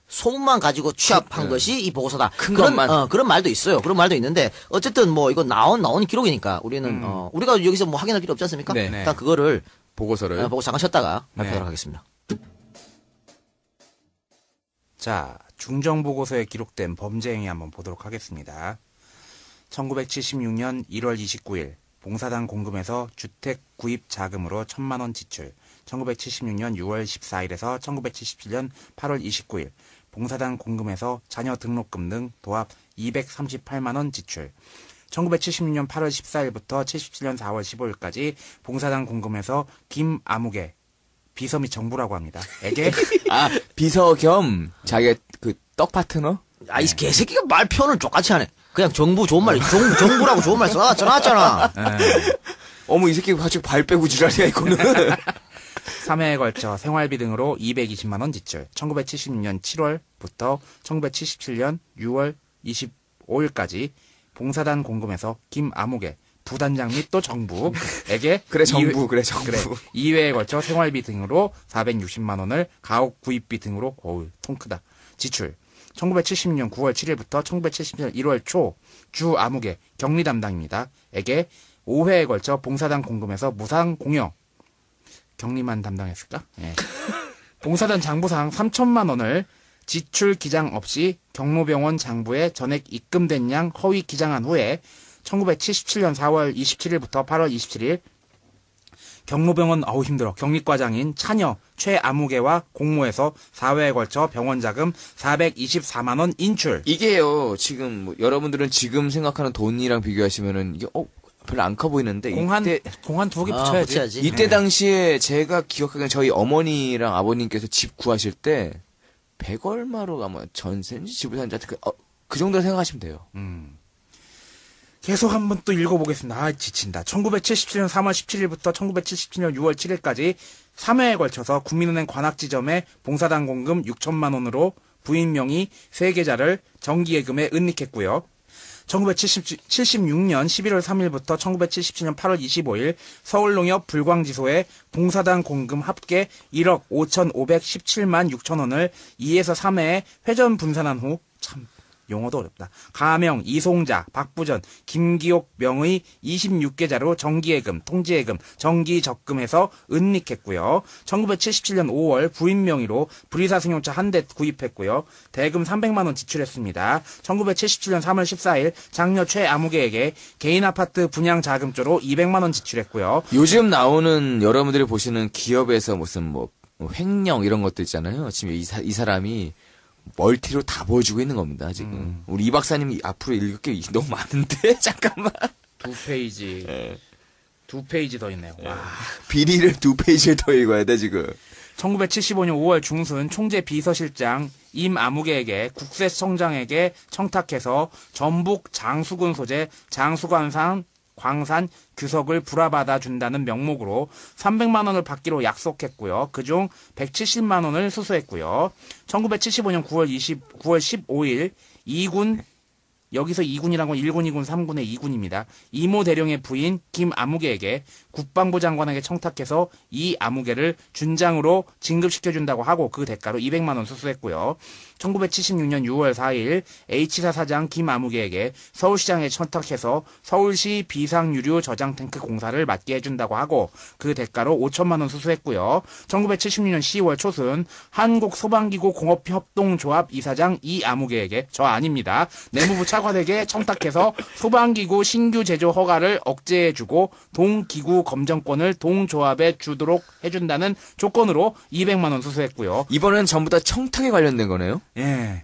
Speaker 1: 소문만 가지고 취합한 것이 이 보고서다. 그런 말도 있어요. 그런 말도 있는데, 어쨌든 이거 나온 기록이니까, 우리는, 우리가 여기서 확인할 필요 없지 않습니까?
Speaker 2: 네.
Speaker 1: 일단 그거를,
Speaker 2: 보고서를
Speaker 1: 보고 잠깐 쉬었다가 발표하도록
Speaker 3: 네.
Speaker 1: 하겠습니다.
Speaker 3: 자, 중정 보고서에 기록된 범죄 행위 한번 보도록 하겠습니다. 1976년 1월 29일 봉사단 공금에서 주택 구입 자금으로 1,000만 원 지출. 1976년 6월 14일에서 1977년 8월 29일 봉사단 공금에서 자녀 등록금 등 도합 238만 원 지출. 1976년 8월 14일부터 77년 4월 15일까지 봉사단 공금에서 김아무개 비서 및 정부라고 합니다. 에게
Speaker 2: 비서 겸 자기 그 떡 파트너?
Speaker 1: 이 개새끼가 말 표현을 똑같이 하네. 그냥 정부 좋은 말, 정부라고 좋은 말 써놨잖아.
Speaker 2: 어머 이 새끼 갑자기 발 빼고 지랄이야 이거는.
Speaker 3: 3회에 걸쳐 생활비 등으로 220만 원 지출. 1976년 7월부터 1977년 6월 25일까지 봉사단 공금에서 김아무개 부단장 및 또 정부에게
Speaker 2: 그래 정부.
Speaker 3: 2회에 걸쳐 생활비 등으로 460만 원을 가옥 구입비 등으로 통 크다. 지출. 1976년 9월 7일부터 1977년 1월 초 주 아무개 격리 담당입니다. 에게 5회에 걸쳐 봉사단 공금에서 무상 공여 격리만 담당했을까? 예. 봉사단 장부상 3천만 원을 지출 기장 없이 경로병원 장부에 전액 입금된 양 허위 기장한 후에 1977년 4월 27일부터 8월 27일 경로병원 힘들어 격리과장인 차녀 최아무개와 공모해서 4회에 걸쳐 병원 자금 424만 원 인출.
Speaker 2: 이게요 지금 여러분들은 지금 생각하는 돈이랑 비교하시면은 이게 별로 안 커 보이는데
Speaker 3: 공한 2개 붙여야지.
Speaker 2: 이때 당시에 제가 기억하기엔 저희 어머니랑 아버님께서 집 구하실 때 100얼마로 아마 전세인지 지분 산지 하여튼 그 정도로 생각하시면 돼요.
Speaker 3: 계속 한번 또 읽어보겠습니다. 아, 지친다. 1977년 3월 17일부터 1977년 6월 7일까지 3회에 걸쳐서 국민은행 관악지점에 봉사단 공금 6천만 원으로 부인 명의 3계좌를 정기예금에 은닉했고요. 1976년 11월 3일부터 1977년 8월 25일 서울농협 불광지소에 봉사단 공금 합계 1억 5,517만 6천 원을 2에서 3회에 회전 분산한 후 참 용어도 어렵다. 가명, 이송자, 박부전, 김기옥 명의 26계좌로 정기예금, 통지예금, 정기적금해서 은닉했고요. 1977년 5월 부인 명의로 불의사 승용차 한 대 구입했고요. 대금 300만 원 지출했습니다. 1977년 3월 14일 장녀 최아무개에게 개인 아파트 분양 자금조로 200만 원 지출했고요.
Speaker 2: 요즘 나오는 여러분들이 보시는 기업에서 무슨 뭐 횡령 이런 것도 있잖아요. 지금 이 사람이 멀티로 다 보여주고 있는 겁니다, 지금. 우리 이 박사님이 앞으로 읽을 게 너무 많은데? 잠깐만.
Speaker 3: 2페이지.
Speaker 2: 네.
Speaker 3: 2페이지 더 있네요. 와.
Speaker 2: 비리를 2페이지를 더 읽어야 돼, 지금.
Speaker 3: 1975년 5월 중순 총재 비서실장 임아무개에게 국세청장에게 청탁해서 전북 장수군 소재 장수관산 광산 규석을 불화받아 준다는 명목으로 300만 원을 받기로 약속했고요. 그중 170만 원을 수수했고요. 1975년 9월 15일 2군 여기서 2군이란 건 1군, 2군, 3군의 2군입니다. 이모 대령의 부인 김아무개에게 국방부 장관에게 청탁해서 이 아무개를 준장으로 진급시켜준다고 하고 그 대가로 200만 원 수수했고요. 1976년 6월 4일 H사 사장 김아무개에게 서울시장에 청탁해서 서울시 비상유류 저장탱크 공사를 맡게 해준다고 하고 그 대가로 5천만 원 수수했고요. 1976년 10월 초순 한국소방기구 공업협동조합 이사장 이아무개에게 저 아닙니다. 내무부 차관에게 청탁해서 소방기구 신규 제조 허가를 억제해주고 동기구 검정권을 동조합에 주도록 해준다는 조건으로 200만 원 수수했고요.
Speaker 2: 이번엔 전부 다 청탁에 관련된 거네요?
Speaker 3: 예.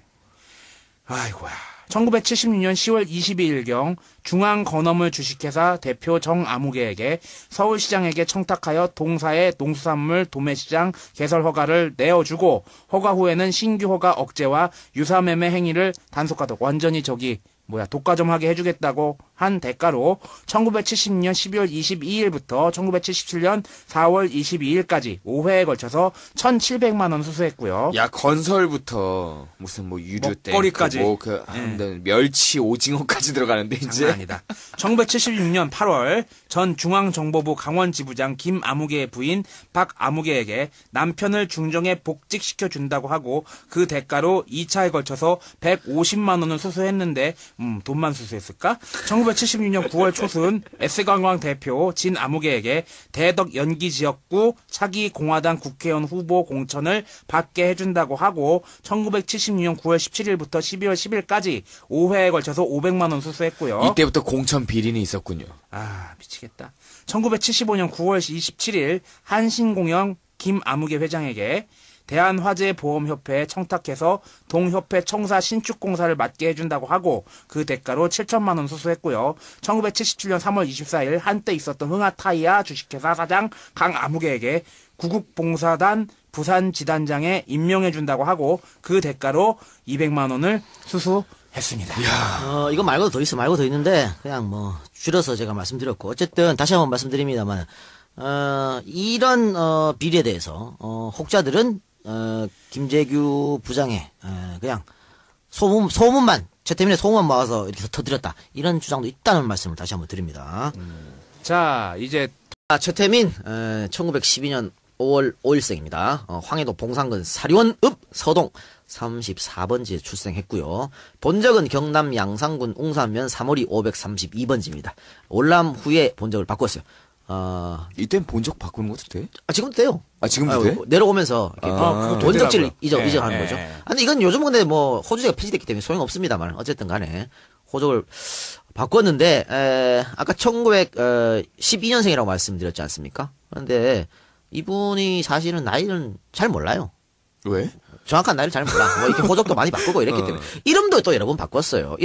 Speaker 3: 아이고야. 1976년 10월 22일경 중앙건어물 주식회사 대표 정아무개에게 서울시장에게 청탁하여 동사의 농수산물 도매시장 개설 허가를 내어주고 허가 후에는 신규 허가 억제와 유사매매 행위를 단속하도록 완전히 독과점하게 해주겠다고 한 대가로 1976년 12월 22일부터 1977년 4월 22일까지 5회에 걸쳐서 1,700만 원 수수했고요.
Speaker 2: 야, 건설부터 무슨 뭐 유류땡,
Speaker 3: 먹거리까지.
Speaker 2: 멸치, 오징어까지 들어가는데 이제.
Speaker 3: 장난 아니다. 1976년 8월 전 중앙정보부 강원지부장 김아무개의 부인 박아무개에게 남편을 중정에 복직시켜준다고 하고 그 대가로 2차에 걸쳐서 150만 원을 수수했는데 돈만 수수했을까? 1976년 9월 초순 S관광 대표 진아무개에게 대덕 연기지역구 차기 공화당 국회의원 후보 공천을 받게 해준다고 하고 1976년 9월 17일부터 12월 10일까지 5회에 걸쳐서 500만 원 수수했고요.
Speaker 2: 이때부터 공천 비리는 있었군요.
Speaker 3: 아, 미치겠다. 1975년 9월 27일 한신공영 김아무개 회장에게 대한화재보험협회에 청탁해서 동협회 청사 신축공사를 맡게 해준다고 하고 그 대가로 7천만 원 수수했고요. 1977년 3월 24일 한때 있었던 흥하타이아 주식회사 사장 강아무개에게 구국봉사단 부산지단장에 임명해준다고 하고 그 대가로 200만 원을 수수했습니다.
Speaker 1: 이거 말고도 더 있어, 말고 더 있는데, 그냥 줄여서 제가 말씀드렸고, 어쨌든, 다시 한번 말씀드립니다만, 이런, 비리에 대해서, 혹자들은, 김재규 부장의, 그냥, 소문만, 최태민의 소문만 모아서 이렇게 터뜨렸다. 이런 주장도 있다는 말씀을 다시 한번 드립니다.
Speaker 3: 자, 이제,
Speaker 1: 최태민, 1912년 5월 5일생입니다. 황해도 봉산군 사리원읍 서동 34번지에 출생했고요. 본적은 경남 양산군 웅산면 3월이 532번지입니다. 올람 후에 본적을 바꿨어요.
Speaker 2: 이땐 본적 바꾸는 것도 돼?
Speaker 1: 지금도 돼요.
Speaker 2: 지금도 돼?
Speaker 1: 내려오면서 본적지를
Speaker 3: 되더라고요.
Speaker 1: 이적하는 거죠. 아니 이건 요즘 근데 호주제가 폐지됐기 때문에 소용없습니다만 어쨌든 간에 호적을 바꿨는데 아까 1912년생이라고 말씀드렸지 않습니까? 그런데 이분이 사실은 나이는 잘 몰라요.
Speaker 2: 왜?
Speaker 1: 정확한 나이를 잘 몰라. 이렇게 호적도 많이 바꾸고 이랬기 때문에. 이름도 또 여러 번 바꿨어요.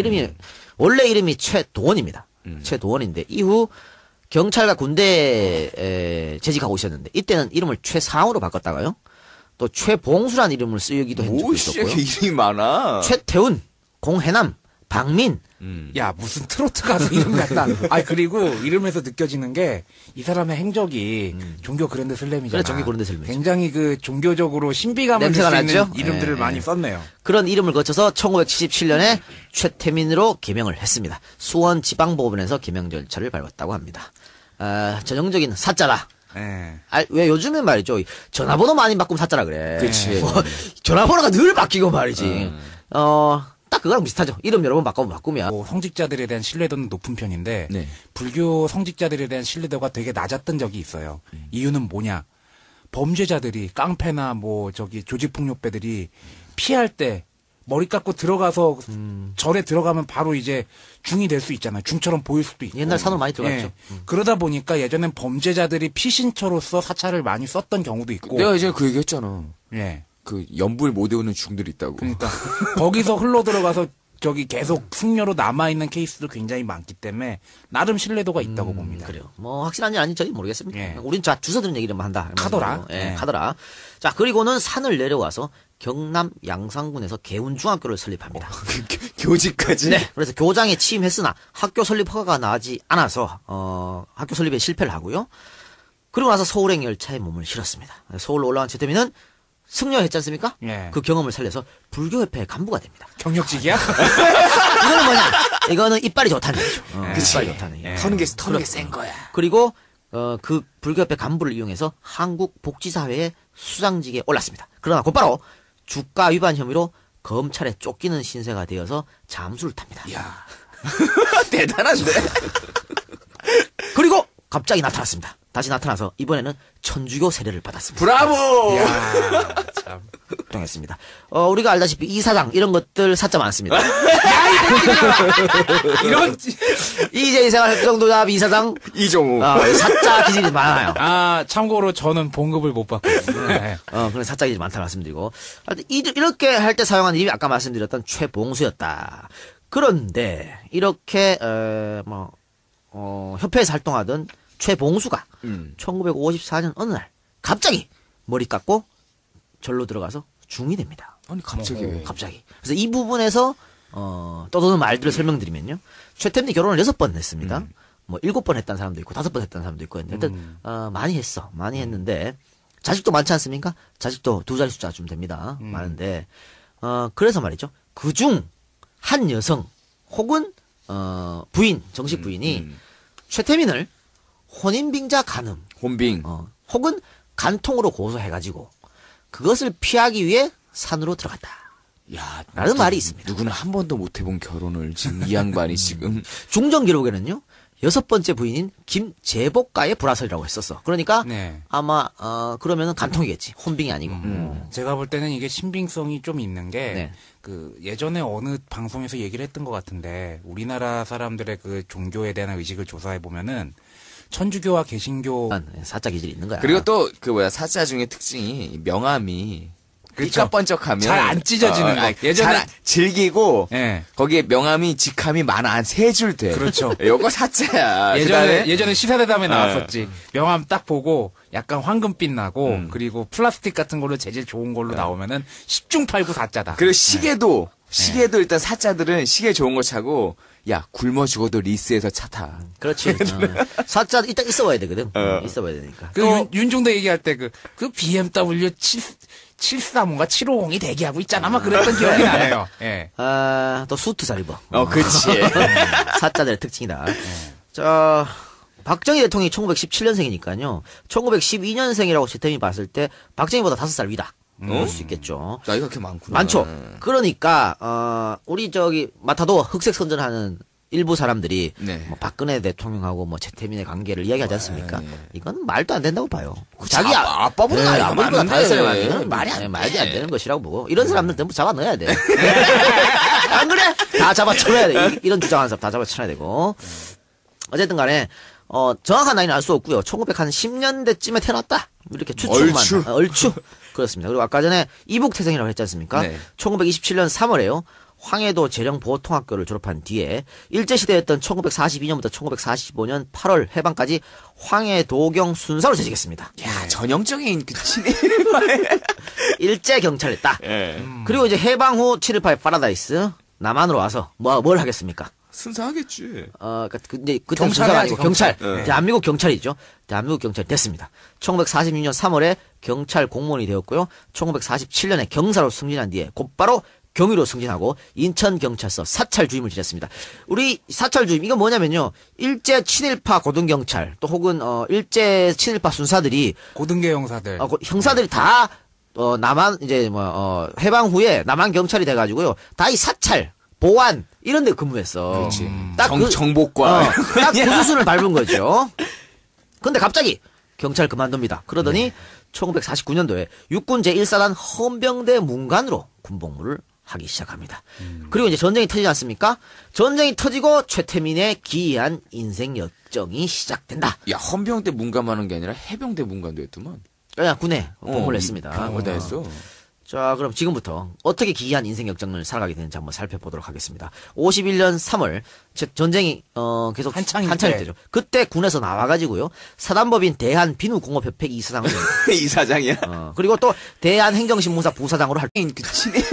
Speaker 1: 원래 이름이 최도원입니다. 최도원인데, 이후 경찰과 군대에 재직하고 있었는데, 이때는 이름을 최상우로 바꿨다가요. 또 최봉수란 이름을 쓰이기도 한 적이
Speaker 2: 오씨,
Speaker 1: 있었고요.
Speaker 2: 이름이 많아.
Speaker 1: 최태훈, 공해남, 박민.
Speaker 3: 야, 무슨 트로트 가수 이름 같다. 아, 그리고 이름에서 느껴지는 게 이 사람의 행적이 종교 그랜드 슬램이잖아.
Speaker 1: 그래, 종교 그랜드 슬램이죠.
Speaker 3: 굉장히 그 종교적으로 신비감을 줄
Speaker 1: 냄새가
Speaker 3: 수 있는
Speaker 1: 났죠?
Speaker 3: 이름들을
Speaker 1: 예,
Speaker 3: 많이
Speaker 1: 예.
Speaker 3: 썼네요.
Speaker 1: 그런 이름을 거쳐서 1977년에 최태민으로 개명을 했습니다. 수원지방법원에서 개명 절차를 밟았다고 합니다. 전형적인 사자다.
Speaker 3: 예.
Speaker 1: 왜 요즘엔 말이죠. 전화번호 많이 바꾸면 사자라 그래.
Speaker 2: 그치.
Speaker 1: 뭐, 전화번호가 늘 바뀌고 말이지. 딱 그거랑 비슷하죠. 이름 여러 번 바꾸면.
Speaker 3: 뭐 성직자들에 대한 신뢰도는 높은 편인데
Speaker 2: 네.
Speaker 3: 불교 성직자들에 대한 신뢰도가 되게 낮았던 적이 있어요. 이유는 뭐냐? 범죄자들이 깡패나 뭐 저기 조직폭력배들이 피할 때 머리 깎고 들어가서 절에 들어가면 바로 이제 중이 될 수 있잖아요. 중처럼 보일 수도 있고.
Speaker 1: 옛날 산으로 많이 들어갔죠.
Speaker 3: 예. 그러다 보니까 예전엔 범죄자들이 피신처로서 사찰을 많이 썼던 경우도 있고.
Speaker 2: 내가 예전에 그 얘기했잖아.
Speaker 3: 예.
Speaker 2: 그 연불 못 외우는 중들이 있다고.
Speaker 3: 그러니까 거기서 흘러 들어가서 저기 계속 승려로 남아 있는 케이스도 굉장히 많기 때문에 나름 신뢰도가 있다고 봅니다.
Speaker 1: 그래요. 뭐 확실한지 아닌지 저희 모르겠습니다.
Speaker 3: 예.
Speaker 1: 우린 자 주워 들은 얘기를 한다.
Speaker 3: 카더라.
Speaker 1: 예,
Speaker 3: 예.
Speaker 1: 카더라. 자, 그리고는 산을 내려와서 경남 양산군에서 개운중학교를 설립합니다.
Speaker 2: 교직까지.
Speaker 1: 네. 그래서 교장에 취임했으나 학교 설립 허가가 나지 않아서 학교 설립에 실패를 하고요. 그리고 나서 서울행 열차에 몸을 실었습니다. 서울로 올라간 최태민은 승려했지 않습니까?
Speaker 3: 예.
Speaker 1: 그 경험을 살려서 불교협회 간부가 됩니다.
Speaker 3: 경력직이야?
Speaker 1: 이거는 뭐냐? 이거는 이빨이 좋다는 얘기죠.
Speaker 3: 그치.
Speaker 1: 이빨이 좋다는 얘기.
Speaker 2: 터는 게 센 거야.
Speaker 1: 그리고 그 불교협회 간부를 이용해서 한국복지사회의 수장직에 올랐습니다. 그러나 곧바로 주가 위반 혐의로 검찰에 쫓기는 신세가 되어서 잠수를 탑니다.
Speaker 2: 야 대단한데?
Speaker 1: 그리고 갑자기 나타났습니다. 다시 나타나서 이번에는 천주교 세례를 받았습니다.
Speaker 2: 브라보!
Speaker 3: 야, 참.
Speaker 1: 동했습니다. 우리가 알다시피 이사장 이런 것들 사자 많습니다.
Speaker 3: 이런
Speaker 1: 이재희 생활협정도잡 이사장
Speaker 2: 이종우.
Speaker 1: 사자 기질이 많아요.
Speaker 3: 아, 참고로 저는 봉급을 못 받거든요. 네.
Speaker 1: 그런 사자 기질이 많다 말씀드리고 하여튼 이렇게 할 때 사용한 이름이 아까 말씀드렸던 최봉수였다. 그런데 이렇게 협회에서 활동하던 최봉수가 1954년 어느 날 갑자기 머리 깎고 절로 들어가서 중이 됩니다.
Speaker 2: 아니 갑자기 왜?
Speaker 1: 갑자기. 그래서 이 부분에서 떠도는 말들을 설명드리면요. 최태민이 결혼을 6번 했습니다. 뭐 7번 했다는 사람도 있고 5번 했다는 사람도 있고 했는데 하여튼 많이 했어. 많이 했는데 자식도 많지 않습니까? 자식도 2자리 숫자쯤 됩니다. 많은데 그래서 말이죠. 그중 한 여성 혹은 부인, 정식 부인이 최태민을 혼인빙자 간음,
Speaker 2: 혼빙.
Speaker 1: 혹은 간통으로 고소해가지고 그것을 피하기 위해 산으로 들어갔다.
Speaker 2: 야,
Speaker 1: 라는 말이 있습니다.
Speaker 2: 누구는 한 번도 못 해본 결혼을 지금 이 양반이 지금
Speaker 1: 중정 기록에는요. 6번째 부인인 김재복가의 불화설이라고 했었어. 그러니까
Speaker 3: 네.
Speaker 1: 아마 그러면은 간통이겠지. 혼빙이 아니고.
Speaker 3: 제가 볼 때는 이게 신빙성이 좀 있는 게,
Speaker 1: 네.
Speaker 3: 그, 예전에 어느 방송에서 얘기를 했던 것 같은데, 우리나라 사람들의 그 종교에 대한 의식을 조사해 보면은, 천주교와 개신교,
Speaker 1: 사자 기질이 있는 거야.
Speaker 2: 그리고 또 그 사자 중에 특징이 명함이
Speaker 3: 그쵸.
Speaker 2: 삐까번쩍하면
Speaker 3: 잘 안 찢어지는 거.
Speaker 2: 예전에 잘 즐기고
Speaker 3: 예.
Speaker 2: 거기에 명함이 직함이 많아 한 3줄 돼.
Speaker 3: 그렇죠.
Speaker 2: 요거 사자야.
Speaker 3: 예전에 시사대담에 나왔었지. 명함 딱 보고 약간 황금빛 나고, 그리고 플라스틱 같은 걸로 재질 좋은 걸로 나오면은 10중 8구 사자다.
Speaker 2: 그리고 시계도 일단 사자들은 시계 좋은 거 차고 야 굶어 죽어도 리스에서 차 타.
Speaker 1: 그렇지. 사자 일단 있어봐야 되거든. 있어봐야 되니까.
Speaker 3: 그 윤종도 얘기할 때 그 BMW 735인가 750이 대기하고 있잖아. 막 그랬던 기억이 나네요. 예.
Speaker 1: 또 수트 잘 입어.
Speaker 2: 그치.
Speaker 1: 사자들의 특징이다. 자, 박정희 대통령이 1917년생이니까요. 1912년생이라고 최태민이 봤을 때 박정희보다 5살 위다. 볼 수 있겠죠.
Speaker 2: 나이가 그렇게 많구나.
Speaker 1: 많죠. 그러니까 우리 마타도어 흑색 선전하는 일부 사람들이
Speaker 2: 네.
Speaker 1: 뭐 박근혜 대통령하고 뭐 최태민의 관계를 이야기하지 않습니까? 이건 말도 안 된다고 봐요.
Speaker 2: 자기 아빠보다 나이가
Speaker 1: 아버지보다
Speaker 2: 많은데.
Speaker 1: 5살 많으면
Speaker 2: 말이 안 돼.
Speaker 1: 말이 안 되는 것이라고 보고 이런 사람들 전부 잡아 넣어야 돼. 안 그래? 다 잡아 쳐야 돼. 이런 주장하는 사람 다 잡아 쳐야 되고. 어쨌든 간에 정확한 나이는 알 수 없고요. 1910년대쯤에 태어났다. 이렇게 추측만.
Speaker 2: 얼추.
Speaker 1: 얼추. 그렇습니다. 그리고 아까 전에 이북 태생이라고 했지 않습니까?
Speaker 2: 네.
Speaker 1: 1927년 3월에요. 황해도 재령보통학교를 졸업한 뒤에 일제시대였던 1942년부터 1945년 8월 해방까지 황해도경 순사로 재직했습니다.
Speaker 2: 야, 전형적인 그 친일.
Speaker 1: 일제경찰했다.
Speaker 2: 예.
Speaker 1: 그리고 이제 해방 후 7.18 파라다이스 남한으로 와서 뭘 하겠습니까?
Speaker 2: 순사하겠지.
Speaker 1: 근데 그때
Speaker 3: 경찰
Speaker 1: 순사가 아니고
Speaker 3: 경찰.
Speaker 1: 경찰. 대한민국 경찰이죠. 대한민국 경찰 됐습니다. 1946년 3월에 경찰 공무원이 되었고요. 1947년에 경사로 승진한 뒤에 곧바로 경위로 승진하고 인천경찰서 사찰 주임을 지냈습니다. 우리 사찰 주임 이건 뭐냐면요. 일제 친일파 고등경찰 또 혹은 일제 친일파 순사들이
Speaker 3: 고등계 형사들.
Speaker 1: 형사들이 다 남한 이제 해방 후에 남한 경찰이 돼가지고요. 다 이 사찰 보안 이런 데 근무했어.
Speaker 2: 그렇지.
Speaker 1: 딱
Speaker 2: 정보과.
Speaker 1: 딱 그 수순을 밟은 거죠. 근데 갑자기 경찰 그만둡니다. 그러더니 1949년도에 육군 제1사단 헌병대 문관으로 군복무를 하기 시작합니다. 그리고 이제 전쟁이 터지지 않습니까? 전쟁이 터지고 최태민의 기이한 인생 역정이 시작된다.
Speaker 2: 야, 헌병대 문감하는 게 아니라 해병대 문감도 했더만.
Speaker 1: 그냥 군에 복무를 했습니다.
Speaker 2: 그걸 다 했어.
Speaker 1: 자, 그럼 지금부터 어떻게 기이한 인생 역정을 살아가게 되는지 한번 살펴보도록 하겠습니다. 51년 3월, 전쟁이 계속
Speaker 3: 한창일
Speaker 1: 한창일
Speaker 3: 때.
Speaker 1: 때죠. 그때 군에서 나와가지고요. 사단법인 대한비누공업협회 이사장을
Speaker 2: 이사장이야.
Speaker 1: 그리고 또 대한행정신문사 부사장으로
Speaker 2: 그 친일.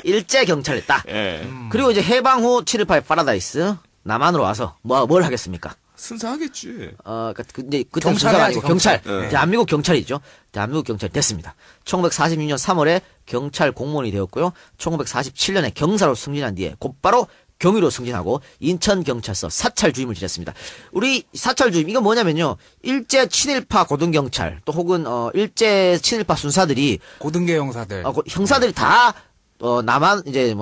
Speaker 1: 일제경찰했다.
Speaker 2: 예.
Speaker 1: 그리고 이제 해방 후 7.18 파라다이스 남한으로 와서 뭘 하겠습니까?
Speaker 2: 순사하겠지.
Speaker 1: 근데 그때
Speaker 3: 경찰이
Speaker 1: 순사가 아니고
Speaker 3: 경찰.
Speaker 1: 경찰. 대한민국 경찰이죠. 대한민국 경찰 됐습니다. 1946년 3월에 경찰 공무원이 되었고요. 1947년에 경사로 승진한 뒤에 곧바로 경위로 승진하고 인천경찰서 사찰 주임을 지냈습니다. 우리 사찰 주임 이건 뭐냐면요. 일제 친일파 고등경찰 또 혹은 일제 친일파 순사들이
Speaker 3: 고등계 형사들.
Speaker 1: 형사들이 다 남한 이제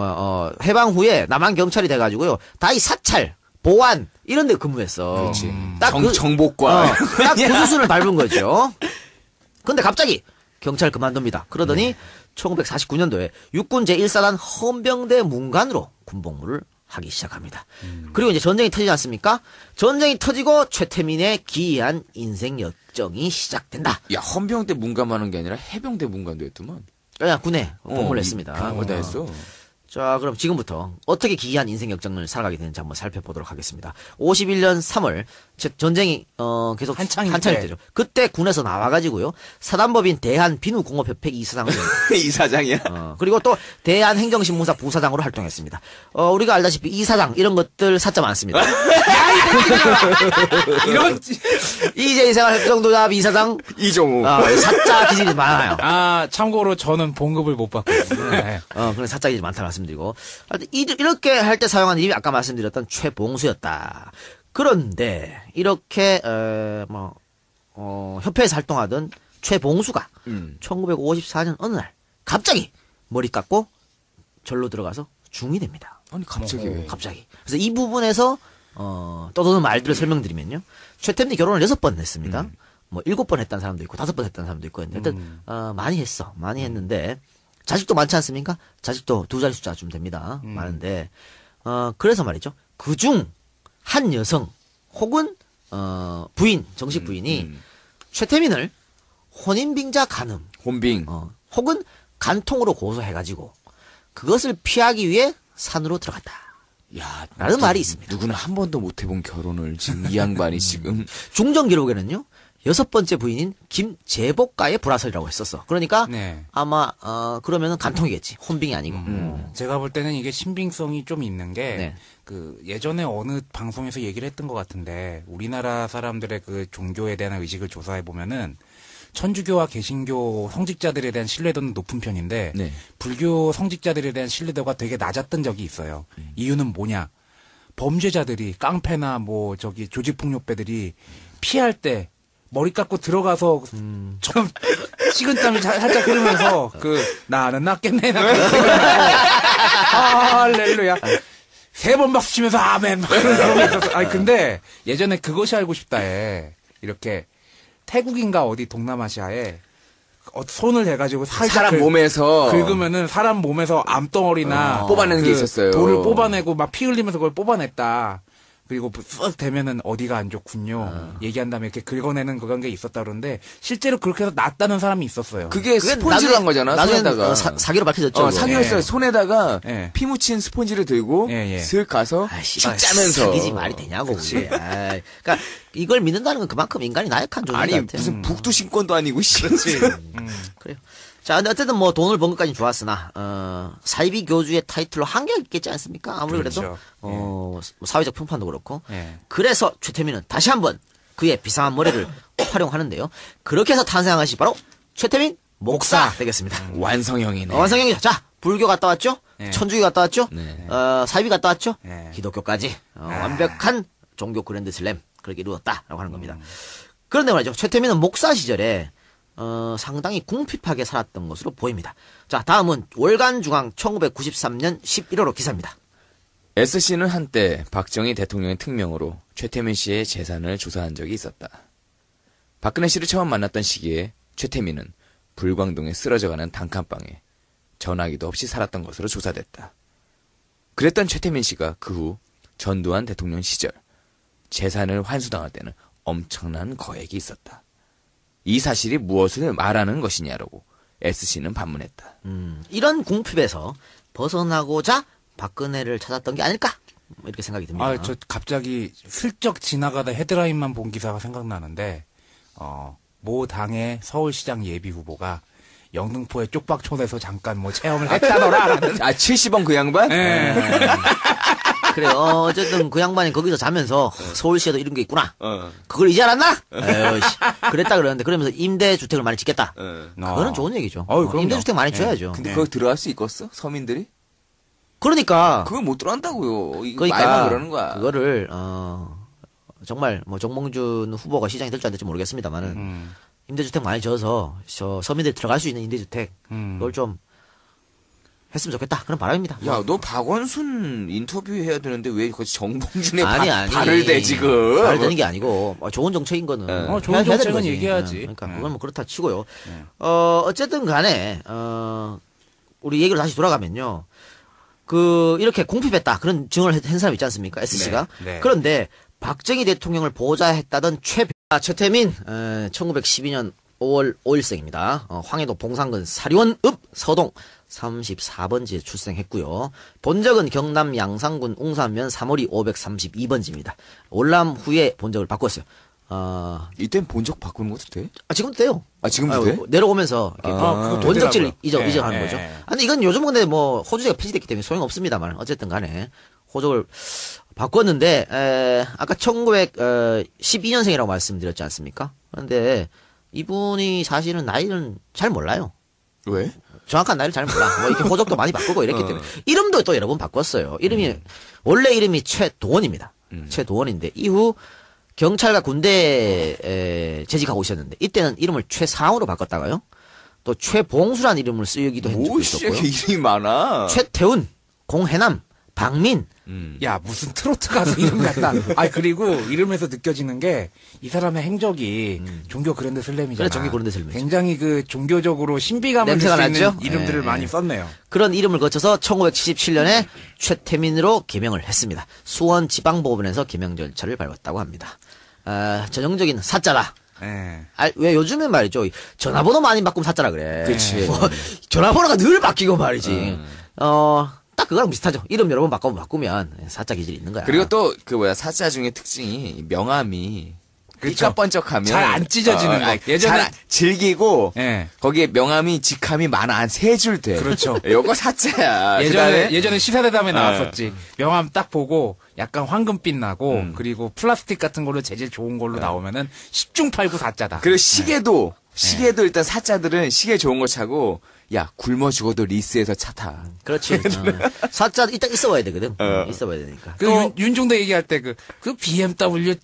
Speaker 1: 해방 후에 남한 경찰이 돼가지고요. 다 이 사찰 보안 이런 데 근무했어.
Speaker 2: 그렇지.
Speaker 1: 딱
Speaker 2: 정보과.
Speaker 1: 딱 그 수순을 밟은 거죠. 근데 갑자기 경찰 그만둡니다. 그러더니 1949년도에 육군 제1사단 헌병대 문관으로 군복무를 하기 시작합니다. 그리고 이제 전쟁이 터지지 않습니까? 전쟁이 터지고 최태민의 기이한 인생 역정이 시작된다.
Speaker 2: 야, 헌병대 문감하는 게 아니라 해병대 문감도 했더만.
Speaker 1: 그냥 군에 복무를 했습니다.
Speaker 2: 그걸 다 했어.
Speaker 1: 자, 그럼 지금부터 어떻게 기이한 인생 역정을 살아가게 되는지 한번 살펴보도록 하겠습니다. 51년 3월, 전쟁이 계속
Speaker 3: 한창일
Speaker 1: 한창일
Speaker 3: 때.
Speaker 1: 때죠. 그때 군에서 나와가지고요. 사단법인 대한비누공업협회 이사장을
Speaker 2: 이사장이야.
Speaker 1: 그리고 또 대한행정신문사 부사장으로 활동했습니다. 우리가 알다시피 이사장 이런 것들 사자 많습니다.
Speaker 3: 이런
Speaker 1: 이재희 생활협정도잡 이사장
Speaker 2: 이종우.
Speaker 1: 사자 기질이 많아요.
Speaker 3: 참고로 저는 봉급을 못 받거든요. 네.
Speaker 1: 그런 사자 기질이 많다 말씀드리고 하여튼 이렇게 할 때 사용한 이름이 아까 말씀드렸던 최봉수였다. 그런데 이렇게 협회에서 활동하던 최봉수가 1954년 어느 날 갑자기 머리 깎고 절로 들어가서 중이 됩니다.
Speaker 2: 아니, 갑자기 왜?
Speaker 1: 갑자기. 그래서 이 부분에서 떠도는 말들을 설명드리면요. 최태민이 결혼을 6번 했습니다. 뭐 7번 했다는 사람도 있고 5번 했다는 사람도 있고 했는데 일단 많이 했어. 많이 했는데 자식도 많지 않습니까? 자식도 2자리 숫자쯤 됩니다. 많은데 그래서 말이죠. 그중 한 여성 혹은 부인, 정식 부인이 최태민을 혼인빙자 간음,
Speaker 2: 혼빙.
Speaker 1: 혹은 간통으로 고소해가지고 그것을 피하기 위해 산으로 들어갔다.
Speaker 2: 야,
Speaker 1: 라는 말이 있습니다.
Speaker 2: 누구는 한 번도 못 해본 결혼을 지금 이 양반이 지금.
Speaker 1: 중정 기록에는요. 6번째 부인인 김재복가의 불화설이라고 했었어. 그러니까
Speaker 3: 네.
Speaker 1: 아마 그러면은 간통이겠지. 혼빙이 아니고.
Speaker 3: 제가 볼 때는 이게 신빙성이 좀 있는 게,
Speaker 1: 네.
Speaker 3: 예전에 어느 방송에서 얘기를 했던 것 같은데, 우리나라 사람들의 그 종교에 대한 의식을 조사해 보면은, 천주교와 개신교 성직자들에 대한 신뢰도는 높은 편인데,
Speaker 2: 네.
Speaker 3: 불교 성직자들에 대한 신뢰도가 되게 낮았던 적이 있어요. 이유는 뭐냐? 범죄자들이, 깡패나 조직폭력배들이 피할 때, 머리 깎고 들어가서 좀 식은땀이 살짝 흐르면서 나는 낫겠네 할렐루야 3번 박수 치면서 아멘 막 그런 거 있었어. 아니 근데 예전에 그것이 알고 싶다에 이렇게 태국인가 어디 동남아시아에 손을 대가지고 살짝
Speaker 2: 사람 몸에서
Speaker 3: 긁으면은 사람 몸에서 암덩어리나
Speaker 2: 뽑아내는 게 있었어요.
Speaker 3: 돌을 뽑아내고 막 피 흘리면서 그걸 뽑아냈다. 그리고 쓱 되면은 어디가 안 좋군요. 얘기한 다음에 이렇게 긁어내는 그런 게 있었다 그러는데 실제로 그렇게 해서 낫다는 사람이 있었어요.
Speaker 2: 그게 스폰지를 한 거잖아.
Speaker 1: 나중에
Speaker 2: 손에다가.
Speaker 1: 사기로 밝혀졌죠. 그거.
Speaker 2: 사기였어요.
Speaker 3: 예.
Speaker 2: 손에다가
Speaker 3: 예.
Speaker 2: 피 묻힌 스폰지를 들고
Speaker 3: 예, 예.
Speaker 2: 슥 가서
Speaker 1: 씨발,
Speaker 2: 칙 짜면서.
Speaker 1: 사기지 말이 되냐고. 그게. 아이, 그러니까 이걸 믿는다는 건 그만큼 인간이 나약한 존재인
Speaker 2: 아니
Speaker 1: 것 같아요.
Speaker 2: 무슨 북두 신권도 아니고 씨.
Speaker 1: 그래요. 자, 근데 어쨌든 뭐 돈을 번 것까지는 좋았으나 사이비 교주의 타이틀로 한계가 있겠지 않습니까? 아무리 그래도
Speaker 3: 그렇죠.
Speaker 1: 뭐 사회적 평판도 그렇고.
Speaker 3: 예.
Speaker 1: 그래서 최태민은 다시 한번 그의 비상한 머리를 활용하는데요. 그렇게 해서 탄생한 것이 바로 최태민 목사 되겠습니다.
Speaker 2: 완성형이네.
Speaker 1: 완성형이죠. 자, 불교 갔다 왔죠?
Speaker 3: 예.
Speaker 1: 천주교 갔다 왔죠?
Speaker 2: 네.
Speaker 1: 사이비 갔다 왔죠?
Speaker 3: 예.
Speaker 1: 기독교까지 완벽한 종교 그랜드 슬램 그렇게 이루었다라고 하는 겁니다. 그런데 말이죠. 최태민은 목사 시절에 상당히 궁핍하게 살았던 것으로 보입니다. 자, 다음은 월간중앙 1993년 11월호 기사입니다.
Speaker 2: S씨는 한때 박정희 대통령의 특명으로 최태민 씨의 재산을 조사한 적이 있었다. 박근혜 씨를 처음 만났던 시기에 최태민은 불광동에 쓰러져가는 단칸방에 전화기도 없이 살았던 것으로 조사됐다. 그랬던 최태민 씨가 그 후 전두환 대통령 시절 재산을 환수당할 때는 엄청난 거액이 있었다. 이 사실이 무엇을 말하는 것이냐라고 S씨는 반문했다.
Speaker 1: 이런 궁핍에서 벗어나고자 박근혜를 찾았던 게 아닐까? 이렇게 생각이 듭니다.
Speaker 3: 아, 저 갑자기 슬쩍 지나가다 헤드라인만 본 기사가 생각나는데, 모 당의 서울시장 예비 후보가 영등포의 쪽박촌에서 잠깐 뭐 체험을 했다더라라는.
Speaker 2: 70원 그 양반?
Speaker 3: 예.
Speaker 1: 그래요. 어쨌든 그 양반이 거기서 자면서 서울시에도 이런 게 있구나.
Speaker 2: 어.
Speaker 1: 그걸 이제 알았나? 에휴, 씨. 그랬다 그러는데 그러면서 임대주택을 많이 짓겠다. 그거는 좋은 얘기죠.
Speaker 3: 그럼요.
Speaker 1: 임대주택 많이 줘야죠.
Speaker 2: 근데
Speaker 3: 네.
Speaker 2: 그거 들어갈 수 있겠어? 서민들이?
Speaker 1: 그러니까
Speaker 2: 그걸 못 들어간다고요. 이거
Speaker 1: 그러니까
Speaker 2: 말만 그러는 거야.
Speaker 1: 그거를 정말 뭐 정몽준 후보가 시장이 될지 안 될지 모르겠습니다만은 임대주택 많이 지어서 서민들이 들어갈 수 있는 임대주택 그걸 좀 했으면 좋겠다 그런 바람입니다.
Speaker 2: 야, 너 박원순 인터뷰 해야 되는데 왜 거기 정봉준의
Speaker 1: 아니
Speaker 2: 발을 대 지금?
Speaker 1: 발을 대는 게 아니고 좋은 정책인 거는
Speaker 3: 좋은
Speaker 1: 해야 되는
Speaker 3: 정책은
Speaker 1: 거지.
Speaker 3: 얘기해야지.
Speaker 1: 그러니까
Speaker 3: 네.
Speaker 1: 그건 뭐 그렇다 치고요. 어쨌든 간에 우리 얘기로 다시 돌아가면요. 이렇게 공핍했다 그런 증언을 한 사람 있지 않습니까? S씨가.
Speaker 3: 네.
Speaker 1: 그런데 박정희 대통령을 보좌했다던 최태민 1912년 5월 5일생입니다. 황해도 봉산군 사리원읍 서동 34번지에 출생했고요. 본적은 경남 양산군 웅산면 3월이 532번지입니다. 올람 후에 본적을 바꿨어요.
Speaker 2: 이땐 본적 바꾸는 것도 돼?
Speaker 1: 지금도 돼요.
Speaker 2: 지금도 돼?
Speaker 1: 내려오면서 이렇게
Speaker 3: 그거
Speaker 1: 본적지를
Speaker 3: 되더라고요.
Speaker 1: 이적하는
Speaker 3: 예,
Speaker 1: 거죠.
Speaker 3: 예.
Speaker 1: 근데 이건 요즘 근데 뭐 호주제가 폐지됐기 때문에 소용없습니다만 어쨌든 간에 호적을 바꿨는데 아까 1912년생이라고 말씀드렸지 않습니까? 그런데 이분이 사실은 나이는 잘 몰라요.
Speaker 2: 왜?
Speaker 1: 정확한 나이를 잘 몰라. 뭐 이렇게 호적도 많이 바꾸고 이랬기 때문에 이름도 또 여러 번 바꿨어요. 원래 이름이 최도원입니다. 최도원인데 이후 경찰과 군대에 재직하고 있었는데 이때는 이름을 최상으로 바꿨다가요. 또 최봉수라는 이름을 쓰기도 한 적도
Speaker 2: 뭐씨
Speaker 1: 있었고요.
Speaker 2: 이렇게 이름이 많아?
Speaker 1: 최태훈, 공해남, 박민.
Speaker 3: 야, 무슨 트로트 가수 이름 같다. 그리고 이름에서 느껴지는 게 이 사람의 행적이 종교 그랜드 슬램이잖아.
Speaker 1: 그래, 종교 그랜드 슬램이죠.
Speaker 3: 굉장히 그 종교적으로 신비감을 줄
Speaker 1: 냄새가
Speaker 3: 수 있는
Speaker 1: 나죠?
Speaker 3: 이름들을
Speaker 1: 예,
Speaker 3: 많이 썼네요.
Speaker 1: 그런 이름을 거쳐서 1977년에 최태민으로 개명을 했습니다. 수원 지방법원에서 개명 절차를 밟았다고 합니다. 전형적인 사자라.
Speaker 3: 예.
Speaker 1: 왜 요즘엔 말이죠. 전화번호 많이 바꾸면 사자라 그래.
Speaker 2: 그치.
Speaker 1: 전화번호가 늘 바뀌고 말이지. 딱 그거랑 비슷하죠. 이름 여러 번 바꾸면 사자 기질이 있는 거야.
Speaker 2: 그리고 또 사자 중에 특징이 명함이
Speaker 3: 그쵸.
Speaker 2: 삐까 번쩍하면
Speaker 3: 잘안 찢어지는 거. 예전에-
Speaker 2: 잘 즐기고
Speaker 3: 예.
Speaker 2: 거기에 명함이 직함이 많아 한 3줄 돼.
Speaker 3: 그렇죠.
Speaker 2: 요거 사자야.
Speaker 3: 예전에 시사대담에 나왔었지. 명함 딱 보고 약간 황금빛 나고 그리고 플라스틱 같은 걸로 재질 좋은 걸로 나오면은 10중 8구 사자다.
Speaker 2: 그리고 시계도 일단 사자들은 시계 좋은 거 차고 야 굶어 죽어도 리스에서 차 타.
Speaker 1: 그렇지. 사자 일단 있어봐야 되거든. 있어봐야 되니까.
Speaker 3: 윤종도 얘기할 때 그 BMW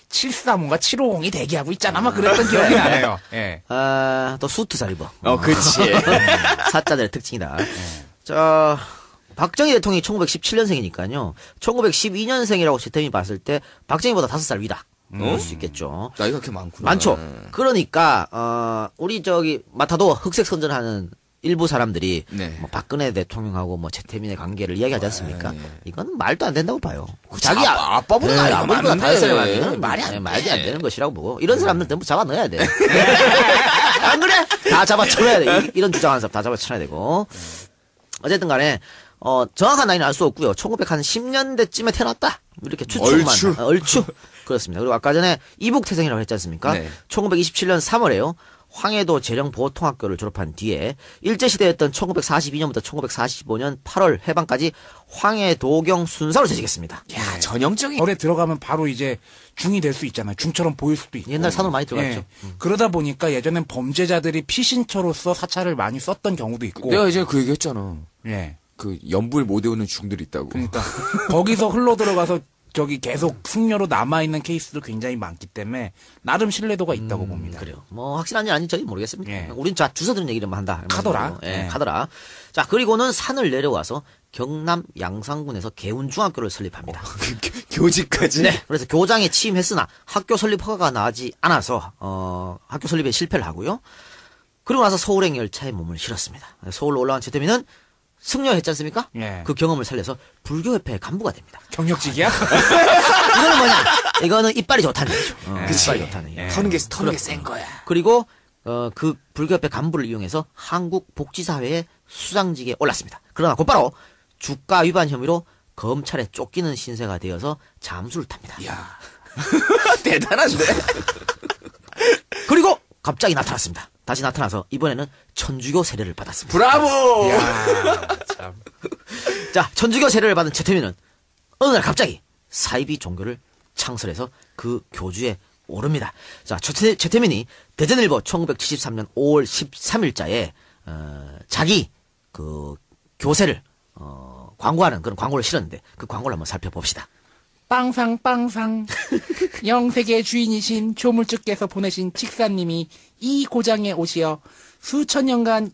Speaker 3: 735인가 750이 대기하고 있잖아. 막 그랬던 기억이 나네요. 예.
Speaker 1: 또 수트 잘 입어.
Speaker 2: 그치.
Speaker 1: 사자들의 특징이다. 자, 박정희 대통령이 1917년생이니까요. 1912년생이라고 최태민이 봤을 때 박정희보다 5살 위다. 볼 수 있겠죠.
Speaker 2: 나이가 그렇게 많구나.
Speaker 1: 많죠. 그러니까 우리 마타도어 흑색 선전하는 일부 사람들이
Speaker 2: 네.
Speaker 1: 뭐 박근혜 대통령하고 뭐 최태민의 관계를 이야기하지 않습니까?
Speaker 2: 네.
Speaker 1: 이건 말도 안 된다고 봐요.
Speaker 2: 자기 아빠보다
Speaker 1: 네,
Speaker 2: 나이가
Speaker 1: 아버지보다
Speaker 2: 많은데.
Speaker 1: 5살 많은
Speaker 2: 말이 안 돼.
Speaker 1: 말이 안 되는 것이라고 보고 이런 사람들 전부 잡아 넣어야 돼. 안 그래? 다 잡아 쳐야 돼. 이런 주장하는 사람 다 잡아 쳐야 되고. 어쨌든 간에 정확한 나이는 알 수 없고요. 1910년대쯤에 태어났다. 이렇게 추측만.
Speaker 2: 얼추.
Speaker 1: 얼추. 그렇습니다. 그리고 아까 전에 이북태생이라고 했지 않습니까?
Speaker 2: 네.
Speaker 1: 1927년 3월에요. 황해도 재령보통학교를 졸업한 뒤에 일제시대였던 1942년부터 1945년 8월 해방까지 황해도경 순사로 재직했습니다.
Speaker 2: 야, 전형적인.
Speaker 3: 절에 들어가면 바로 이제 중이 될 수 있잖아요. 중처럼 보일 수도 있고.
Speaker 1: 옛날 산으로 많이 들어갔죠.
Speaker 3: 그러다 보니까 예전엔 범죄자들이 피신처로서 사찰을 많이 썼던 경우도 있고.
Speaker 2: 내가 이제 그 얘기했잖아.
Speaker 3: 예.
Speaker 2: 그 연불 못 외우는 중들이 있다고.
Speaker 3: 그러니까 거기서 흘러 들어가서 저기 계속 숙녀로 남아있는 케이스도 굉장히 많기 때문에 나름 신뢰도가 있다고 봅니다.
Speaker 1: 그래요. 뭐 확실한지 아닌지 저는 모르겠습니다.
Speaker 3: 예.
Speaker 1: 우린 자 주워 들은 얘기를만 한다.
Speaker 3: 카더라.
Speaker 1: 예,
Speaker 3: 예.
Speaker 1: 카더라. 자 그리고는 산을 내려와서 경남 양산군에서 개운중학교를 설립합니다.
Speaker 2: 교직까지.
Speaker 1: 네. 그래서 교장에 취임했으나 학교 설립 허가가 나지 않아서 학교 설립에 실패를 하고요. 그리고 나서 서울행 열차에 몸을 실었습니다. 서울로 올라간 최태민은 승려했지 않습니까?
Speaker 3: 예.
Speaker 1: 그 경험을 살려서 불교협회 간부가 됩니다.
Speaker 3: 경력직이야?
Speaker 1: 이거는 뭐냐? 이거는 이빨이 좋다는 얘기죠. 이빨이 좋다는 얘기.
Speaker 2: 터는 게 센 거야.
Speaker 1: 그리고 그 불교협회 간부를 이용해서 한국복지사회의 수장직에 올랐습니다. 그러나 곧바로 주가 위반 혐의로 검찰에 쫓기는 신세가 되어서 잠수를 탑니다.
Speaker 2: 야 대단한데?
Speaker 1: 그리고 갑자기 나타났습니다. 다시 나타나서 이번에는 천주교 세례를 받았습니다.
Speaker 2: 브라보!
Speaker 3: 야, 참.
Speaker 1: 자, 천주교 세례를 받은 최태민은 어느 날 갑자기 사이비 종교를 창설해서 그 교주에 오릅니다. 자, 최태민이 대전일보 1973년 5월 13일자에 자기 그 교세를 광고하는 그런 광고를 실었는데 그 광고를 한번 살펴봅시다.
Speaker 4: 빵상 영세계 주인이신 조물주께서 보내신 직사님이 이 고장에 오시어 수천 년간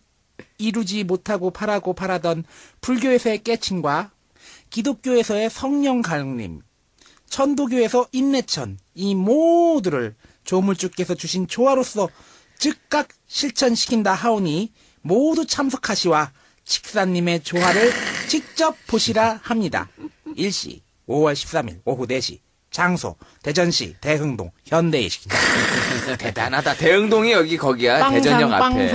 Speaker 4: 이루지 못하고 바라던 불교에서의 깨침과 기독교에서의 성령 강림, 천도교에서 인내천 이 모두를 조물주께서 주신 조화로서 즉각 실천시킨다 하오니 모두 참석하시와 직사님의 조화를 직접 보시라 합니다. 일시 5월 13일 오후 4시 장소 대전시 대흥동 현대의식장.
Speaker 2: 대단하다. 대흥동이 여기 거기야. 대전역 앞에.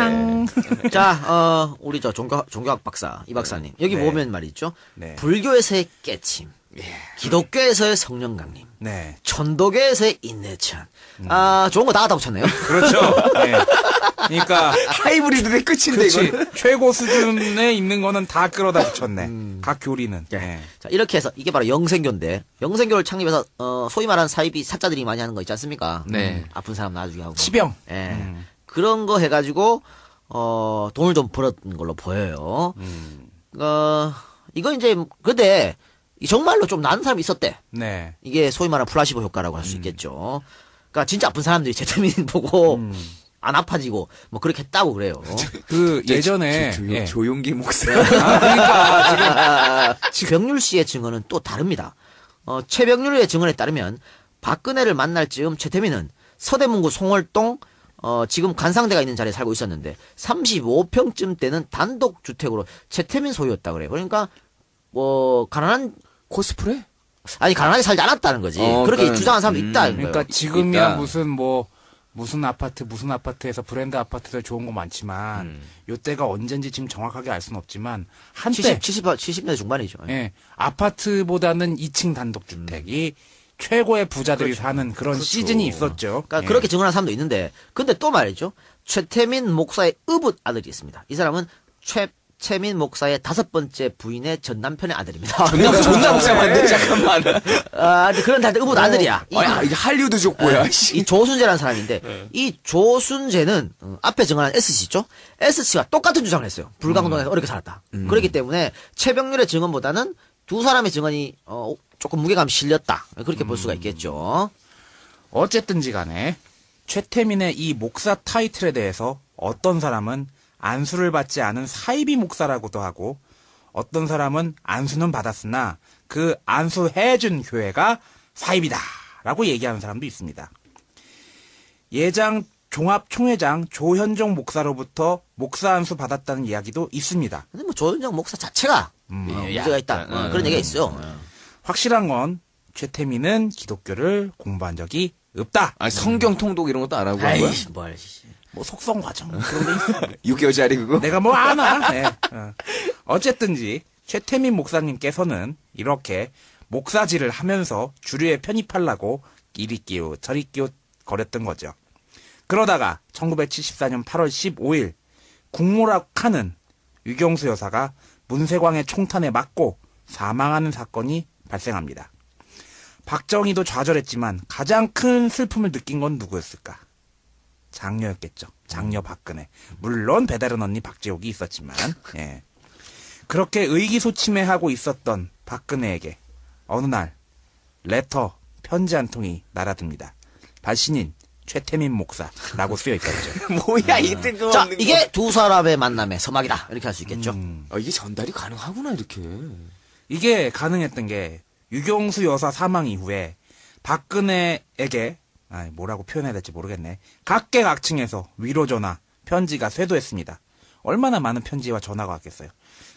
Speaker 1: 자, 우리 저 종교학 박사 이 박사님 여기
Speaker 3: 네.
Speaker 1: 보면 말이죠.
Speaker 3: 네.
Speaker 1: 불교에서의 깨침, 기독교에서의 성령 강림,
Speaker 3: 네.
Speaker 1: 천도교에서의 인내천. 좋은 거 다 갖다 붙였네요.
Speaker 3: 그렇죠. 네. 그러니까
Speaker 2: 하이브리드의 끝인데
Speaker 3: 그렇지.
Speaker 2: 이거.
Speaker 3: 최고 수준에 있는 거는 다 끌어다 붙였네. 각 교리는. 네.
Speaker 1: 자, 이렇게 해서 이게 바로 영생교인데 영생교를 창립해서 소위 말하는 사이비 사자들이 많이 하는 거 있지 않습니까?
Speaker 2: 네.
Speaker 1: 아픈 사람 놔주게 하고.
Speaker 3: 치병.
Speaker 1: 예. 그런 거 해가지고 돈을 좀 벌었던 걸로 보여요. 이거 이제 근데 정말로 좀 나은 사람이 있었대.
Speaker 3: 네.
Speaker 1: 이게 소위 말하는 플라시보 효과라고 할 수 있겠죠. 그러니까 진짜 아픈 사람들이 최태민 보고 안 아파지고 뭐 그렇게 했다고 그래요.
Speaker 3: 그 예전에 예.
Speaker 2: 조용기 목사.
Speaker 3: 그러니까
Speaker 1: 최병률 씨의 증언은 또 다릅니다. 최병률의 증언에 따르면 박근혜를 만날 즈음 최태민은 서대문구 송월동 지금 관상대가 있는 자리에 살고 있었는데 35평쯤 되는 단독 주택으로 최태민 소유였다 그래요. 그러니까 뭐 가난한
Speaker 2: 코스프레?
Speaker 1: 아니 가난하게 살지 않았다는 거지. 그렇게
Speaker 2: 그러니까,
Speaker 1: 주장하는 사람도 있다. 이거예요.
Speaker 3: 그러니까 지금이야
Speaker 2: 있다.
Speaker 3: 무슨 아파트에서 브랜드 아파트들 좋은 거 많지만 요때가 언젠지 지금 정확하게 알 수는 없지만 한때
Speaker 1: 70년대 중반이죠.
Speaker 3: 예, 아파트보다는 2층 단독 주택이 최고의 부자들이 사는 그런 시즌이 있었죠.
Speaker 1: 그러니까
Speaker 3: 예.
Speaker 1: 그렇게 증언하는 사람도 있는데, 근데 또 말이죠. 최태민 목사의 의붓 아들이 있습니다. 이 사람은 최민 목사의 5번째 부인의 전 남편의 아들입니다.
Speaker 2: 존나 복잡한데 잠깐만.
Speaker 1: 근데 그런 다들 의붓 아들이야.
Speaker 2: 이게 할리우드 족보야.
Speaker 1: 이 조순재라는 사람인데, 이 조순재는 앞에 증언한 S씨 있죠? S씨와 똑같은 주장을 했어요. 불광동에서 어렵게 살았다. 그렇기 때문에 최병률의 증언보다는 두 사람의 증언이 조금 무게감이 실렸다. 그렇게 볼 수가 있겠죠.
Speaker 3: 어쨌든지 간에 최태민의 이 목사 타이틀에 대해서 어떤 사람은 안수를 받지 않은 사이비 목사라고도 하고 어떤 사람은 안수는 받았으나 그 안수해준 교회가 사이비다라고 얘기하는 사람도 있습니다. 예장 종합총회장 조현종 목사로부터 목사 안수 받았다는 이야기도 있습니다.
Speaker 1: 근데 뭐 조현정 목사 자체가 문제가 있다. 그런 얘기가 있어요.
Speaker 3: 확실한 건 최태민은 기독교를 공부한 적이 없다.
Speaker 2: 아, 성경 통독 이런 것도 안 하고 한 거야?
Speaker 1: 아이씨, 뭘.
Speaker 3: 뭐 속성 과정 그런 게 있어.
Speaker 2: 6개월짜리 그거?
Speaker 3: 내가 뭐 아나. 네. 어쨌든지 최태민 목사님께서는 이렇게 목사질을 하면서 주류에 편입하려고 이리 끼우 저리 끼우 거렸던 거죠. 그러다가 1974년 8월 15일 국모락하는 유경수 여사가 문세광의 총탄에 맞고 사망하는 사건이 발생합니다. 박정희도 좌절했지만 가장 큰 슬픔을 느낀 건 누구였을까? 장녀였겠죠. 장녀 박근혜. 물론 배다른 언니 박지옥이 있었지만 예. 그렇게 의기소침해하고 있었던 박근혜에게 어느 날 레터 편지 한 통이 날아듭니다. 발신인 최태민 목사라고 쓰여 있었죠.
Speaker 2: 뭐야, 이 뜬금없는
Speaker 1: 자,
Speaker 2: 거.
Speaker 1: 이게 두 사람의 만남의 서막이다. 이렇게 할 수 있겠죠.
Speaker 2: 아, 이게 전달이 가능하구나, 이렇게.
Speaker 3: 이게 가능했던 게 유경수 여사 사망 이후에 박근혜에게 뭐라고 표현해야 될지 모르겠네. 각계각층에서 위로 전화, 편지가 쇄도했습니다. 얼마나 많은 편지와 전화가 왔겠어요.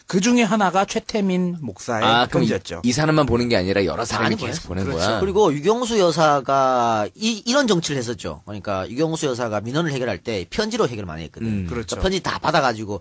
Speaker 3: 그 중에 하나가 최태민 목사의
Speaker 2: 그럼
Speaker 3: 편지였죠.
Speaker 2: 이 사람만 보낸 게 아니라 여러 사람이
Speaker 1: 많이
Speaker 2: 계속 보낸
Speaker 3: 그렇죠.
Speaker 2: 거야.
Speaker 1: 그리고 유경수 여사가 이런 정치를 했었죠. 그러니까 유경수 여사가 민원을 해결할 때 편지로 해결 많이 했거든.
Speaker 3: 그렇죠.
Speaker 1: 편지 다 받아가지고